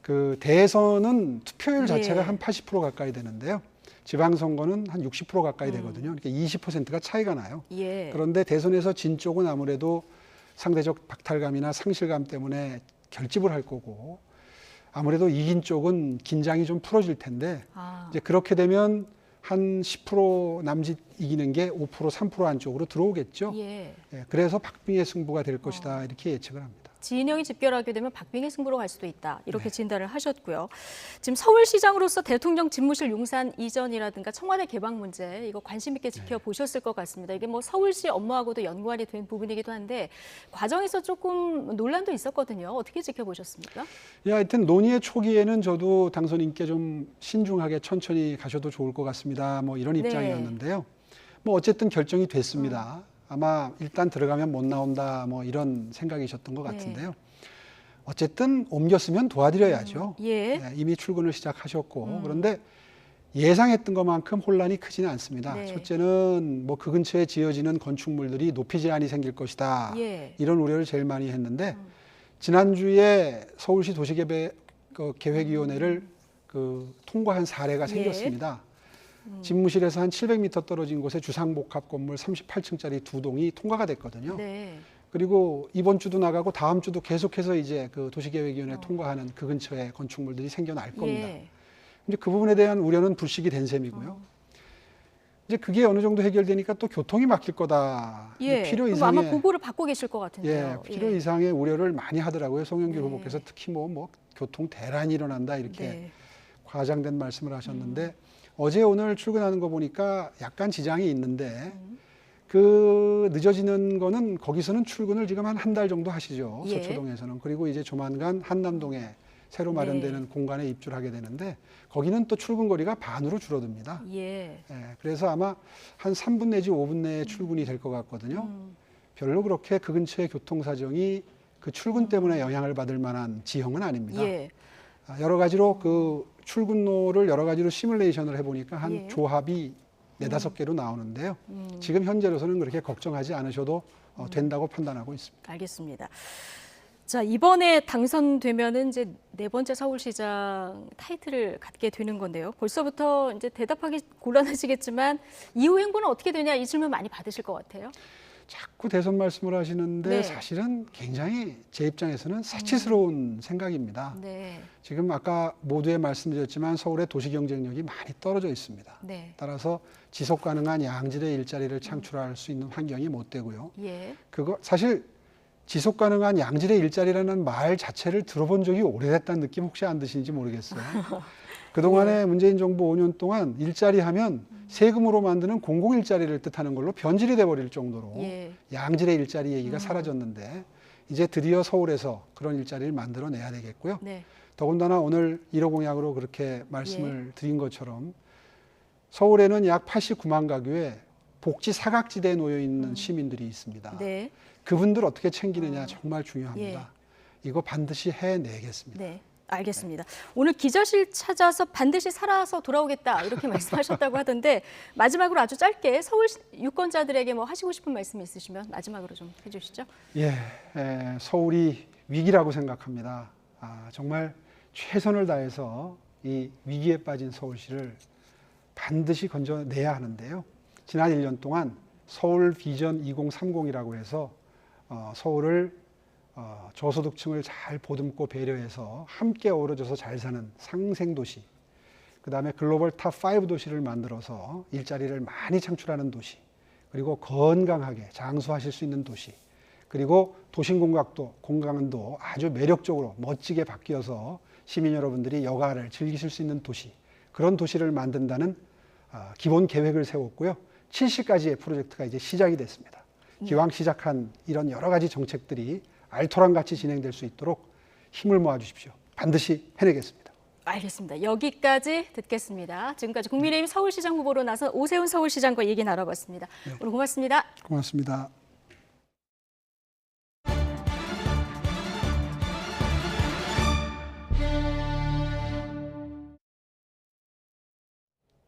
그 대선은 투표율 자체가 예. 한 80% 가까이 되는데요. 지방선거는 한 60% 가까이 되거든요. 그러니까 20%가 차이가 나요. 예. 그런데 대선에서 진 쪽은 아무래도 상대적 박탈감이나 상실감 때문에 결집을 할 거고 아무래도 이긴 쪽은 긴장이 좀 풀어질 텐데 이제 그렇게 되면 한 10% 남짓 이기는 게 5%, 3% 안쪽으로 들어오겠죠. 예. 그래서 박빙의 승부가 될 것이다 이렇게 예측을 합니다. 진영이 집결하게 되면 박빙의 승부로 갈 수도 있다. 이렇게 진단을 하셨고요. 지금 서울시장으로서 대통령 집무실 용산 이전이라든가 청와대 개방 문제 이거 관심 있게 지켜보셨을 것 같습니다. 이게 뭐 서울시 업무하고도 연관이 된 부분이기도 한데 과정에서 조금 논란도 있었거든요. 어떻게 지켜보셨습니까? 예, 하여튼 논의의 초기에는 저도 당선인께 좀 신중하게 천천히 가셔도 좋을 것 같습니다. 뭐 이런 입장이었는데요. 뭐 어쨌든 결정이 됐습니다. 아마 일단 들어가면 못 나온다 뭐 이런 생각이셨던 것 같은데요. 어쨌든 옮겼으면 도와드려야죠. 이미 출근을 시작하셨고 그런데 예상했던 것만큼 혼란이 크지는 않습니다. 첫째는 뭐 그 근처에 지어지는 건축물들이 높이 제한이 생길 것이다. 이런 우려를 제일 많이 했는데 지난주에 서울시 도시계획위원회를 통과한 사례가 생겼습니다. 집무실에서 한 700m 떨어진 곳에 주상복합 건물 38층짜리 2동이 통과가 됐거든요. 그리고 이번 주도 나가고 다음 주도 계속해서 이제 그 도시계획위원회 통과하는 그 근처에 건축물들이 생겨날 겁니다. 이제 그 부분에 대한 우려는 불식이 된 셈이고요. 이제 그게 어느 정도 해결되니까 또 교통이 막힐 거다. 필요 이상의 아마 보고를 받고 계실 것 같은데요. 필요 이상의 우려를 많이 하더라고요. 송영길 후보께서 특히 뭐 교통 대란이 일어난다 이렇게 과장된 말씀을 하셨는데 어제 오늘 출근하는 거 보니까 약간 지장이 있는데 그 늦어지는 거는 거기서는 출근을 지금 한 달 정도 하시죠. 서초동에서는. 그리고 이제 조만간 한남동에 새로 마련되는 공간에 입주를 하게 되는데 거기는 또 출근 거리가 반으로 줄어듭니다. 그래서 아마 한 3분 내지 5분 내에 출근이 될 것 같거든요. 별로 그렇게 그 근처의 교통 사정이 그 출근 때문에 영향을 받을 만한 지형은 아닙니다. 여러 가지로 그 출근로를 여러 가지로 시뮬레이션을 해보니까 한 조합이 4-5개로 나오는데요. 지금 현재로서는 그렇게 걱정하지 않으셔도 된다고 판단하고 있습니다. 알겠습니다. 자, 이번에 당선되면은 이제 4번째 서울시장 타이틀을 갖게 되는 건데요. 벌써부터 이제 대답하기 곤란하시겠지만 이후 행보는 어떻게 되냐 이 질문 많이 받으실 것 같아요. 자꾸 대선 말씀을 하시는데 사실은 굉장히 제 입장에서는 사치스러운 생각입니다. 지금 아까 모두에 말씀드렸지만 서울의 도시 경쟁력이 많이 떨어져 있습니다. 따라서 지속 가능한 양질의 일자리를 창출할 수 있는 환경이 못 되고요. 그거 사실 지속 가능한 양질의 일자리라는 말 자체를 들어본 적이 오래됐다는 느낌 혹시 안 드시는지 모르겠어요. 그동안에 문재인 정부 5년 동안 일자리 하면 세금으로 만드는 공공일자리를 뜻하는 걸로 변질이 돼버릴 정도로 양질의 일자리 얘기가 사라졌는데 이제 드디어 서울에서 그런 일자리를 만들어내야 되겠고요. 더군다나 오늘 1호 공약으로 그렇게 말씀을 드린 것처럼 서울에는 약 89만 가구에 복지 사각지대에 놓여 있는 시민들이 있습니다. 그분들 어떻게 챙기느냐 정말 중요합니다. 이거 반드시 해내겠습니다. 알겠습니다. 오늘 기자실 찾아서 반드시 살아서 돌아오겠다 이렇게 말씀하셨다고 하던데 마지막으로 아주 짧게 서울 유권자들에게 뭐 하시고 싶은 말씀이 있으시면 마지막으로 좀 해주시죠. 서울이 위기라고 생각합니다. 정말 최선을 다해서 이 위기에 빠진 서울시를 반드시 건져내야 하는데요. 지난 1년 동안 서울 비전 2030이라고 해서 서울을 저소득층을 잘 보듬고 배려해서 함께 어우러져서 잘 사는 상생도시, 그 다음에 글로벌 탑5 도시를 만들어서 일자리를 많이 창출하는 도시, 그리고 건강하게 장수하실 수 있는 도시, 그리고 도심공간도 아주 매력적으로 멋지게 바뀌어서 시민 여러분들이 여가를 즐기실 수 있는 도시, 그런 도시를 만든다는 기본 계획을 세웠고요. 70가지의 프로젝트가 이제 시작이 됐습니다. 기왕 시작한 이런 여러 가지 정책들이 알토란같이 진행될 수 있도록 힘을 모아주십시오. 반드시 해내겠습니다. 알겠습니다. 여기까지 듣겠습니다. 지금까지 국민의힘 서울시장 후보로 나선 오세훈 서울시장과 얘기 나눠봤습니다. 오늘 고맙습니다. 고맙습니다.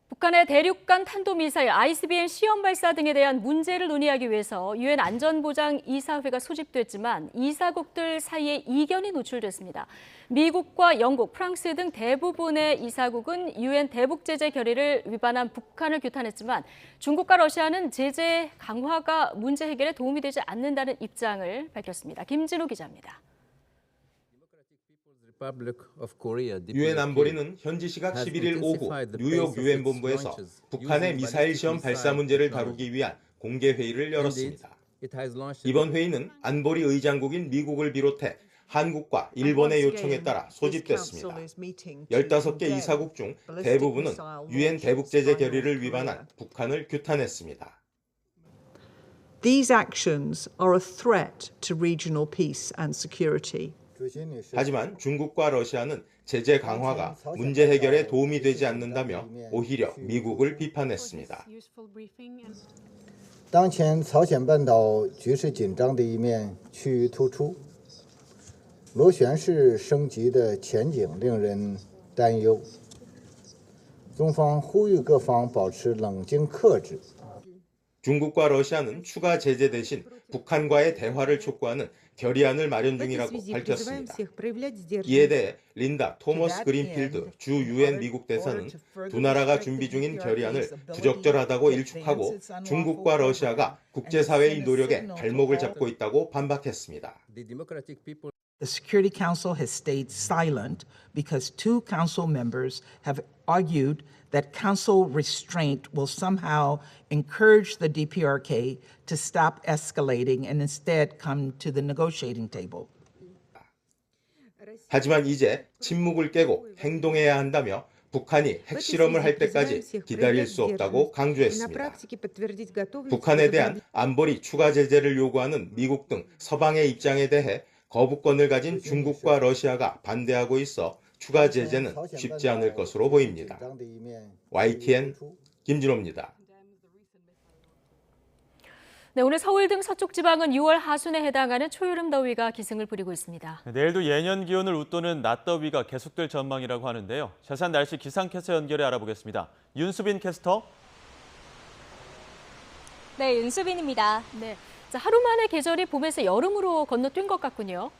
북한의 대륙간 탄도미사일 ICBM 시험 발사 등에 대한 문제를 논의하기 위해서 유엔 안전보장 이사회가 소집됐지만 이사국들 사이에 이견이 노출됐습니다. 미국과 영국, 프랑스 등 대부분의 이사국은 유엔 대북 제재 결의를 위반한 북한을 규탄했지만 중국과 러시아는 제재 강화가 문제 해결에 도움이 되지 않는다는 입장을 밝혔습니다. 김진우 기자입니다. 유엔 안보리는 현지 시각 11일 오후 뉴욕 유엔 본부에서 북한의 미사일 시험 발사 문제를 다루기 위한 공개 회의를 열었습니다. 이번 회의는 안보리 의장국인 미국을 비롯해 한국과 일본의 요청에 따라 소집됐습니다. 15개 이사국 중 대부분은 유엔 대북제재 결의를 위반한 북한을 규탄했습니다. These actions are a threat to regional peace and security. 하지만 중국과 러시아는 제재 강화가 문제 해결에 도움이 되지 않는다며 오히려 미국을 비판했습니다. 当前朝鲜半岛局势紧张的一面趋于突出，螺旋式升级的前景令人担忧。中方呼吁各方保持冷静克制。 중국과 러시아는 추가 제재 대신 북한과의 대화를 촉구하는 결의안을 마련 중이라고 밝혔습니다. 이에 대해 린다 토머스 그린필드 주 유엔 미국 대사는 두 나라가 준비 중인 결의안을 부적절하다고 일축하고 중국과 러시아가 국제사회의 노력에 발목을 잡고 있다고 반박했습니다. The Security Council has stayed silent because two council members have argued that council restraint will somehow encourage the DPRK to stop escalating and instead come to the negotiating table. 하지만 이제 침묵을 깨고 행동해야 한다며 북한이 핵실험을 할 때까지 기다릴 수 없다고 강조했습니다. 북한에 대한 안보리 추가 제재를 요구하는 미국 등 서방의 입장에 대해 거부권을 가진 중국과 러시아가 반대하고 있어 추가 제재는 쉽지 않을 것으로 보입니다. YTN 김진호입니다. 네, 오늘 서울 등 서쪽 지방은 6월 하순에 해당하는 초여름 더위가 기승을 부리고 있습니다. 내일도 예년 기온을 웃도는 낮더위가 계속될 전망이라고 하는데요. 자세한 날씨 기상캐스터 연결해 알아보겠습니다. 윤수빈 캐스터. 네, 윤수빈입니다. 네, 자, 하루 만에 계절이 봄에서 여름으로 건너뛴 것 같군요.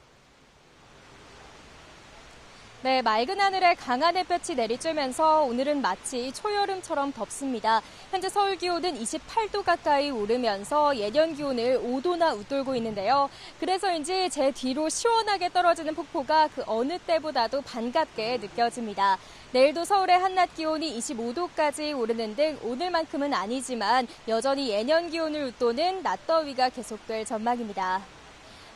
네, 맑은 하늘에 강한 햇볕이 내리쬐면서 오늘은 마치 초여름처럼 덥습니다. 현재 서울 기온은 28도 가까이 오르면서 예년 기온을 5도나 웃돌고 있는데요. 그래서인지 제 뒤로 시원하게 떨어지는 폭포가 그 어느 때보다도 반갑게 느껴집니다. 내일도 서울의 한낮 기온이 25도까지 오르는 등 오늘만큼은 아니지만 여전히 예년 기온을 웃도는 낮더위가 계속될 전망입니다.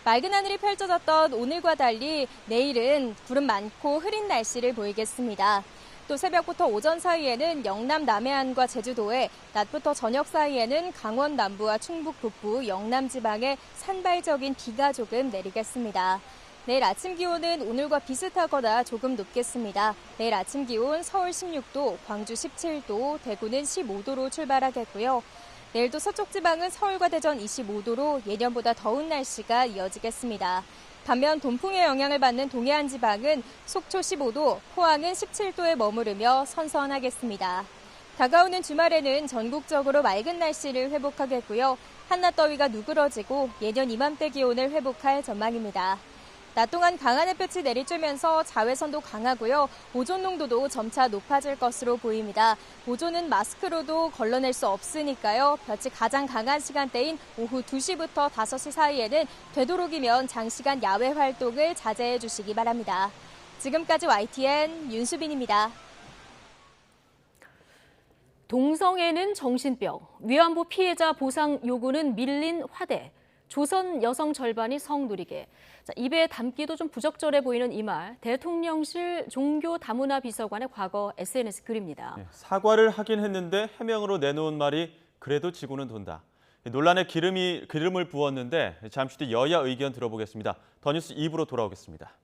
맑은 하늘이 펼쳐졌던 오늘과 달리 내일은 구름 많고 흐린 날씨를 보이겠습니다. 또 새벽부터 오전 사이에는 영남 남해안과 제주도에, 낮부터 저녁 사이에는 강원 남부와 충북 북부, 영남 지방에 산발적인 비가 조금 내리겠습니다. 내일 아침 기온은 오늘과 비슷하거나 조금 높겠습니다. 내일 아침 기온 서울 16도, 광주 17도, 대구는 15도로 출발하겠고요. 내일도 서쪽 지방은 서울과 대전 25도로 예년보다 더운 날씨가 이어지겠습니다. 반면 동풍의 영향을 받는 동해안 지방은 속초 15도, 포항은 17도에 머무르며 선선하겠습니다. 다가오는 주말에는 전국적으로 맑은 날씨를 회복하겠고요. 한낮 더위가 누그러지고 예년 이맘때 기온을 회복할 전망입니다. 낮 동안 강한 햇볕이 내리쬐면서 자외선도 강하고요. 오존 농도도 점차 높아질 것으로 보입니다. 오존은 마스크로도 걸러낼 수 없으니까요. 볕이 가장 강한 시간대인 오후 2시부터 5시 사이에는 되도록이면 장시간 야외 활동을 자제해 주시기 바랍니다. 지금까지 YTN 윤수빈입니다. 동성애는 정신병, 위안부 피해자 보상 요구는 밀린 화대. 조선 여성 절반이 성누리개. 자, 입에 담기도 좀 부적절해 보이는 이 말, 대통령실 종교다문화 비서관의 과거 SNS 글입니다. 사과를 하긴 했는데 해명으로 내놓은 말이 그래도 지구는 돈다. 논란에 기름을 부었는데 잠시 뒤 여야 의견 들어보겠습니다. 더 뉴스 2부로 돌아오겠습니다.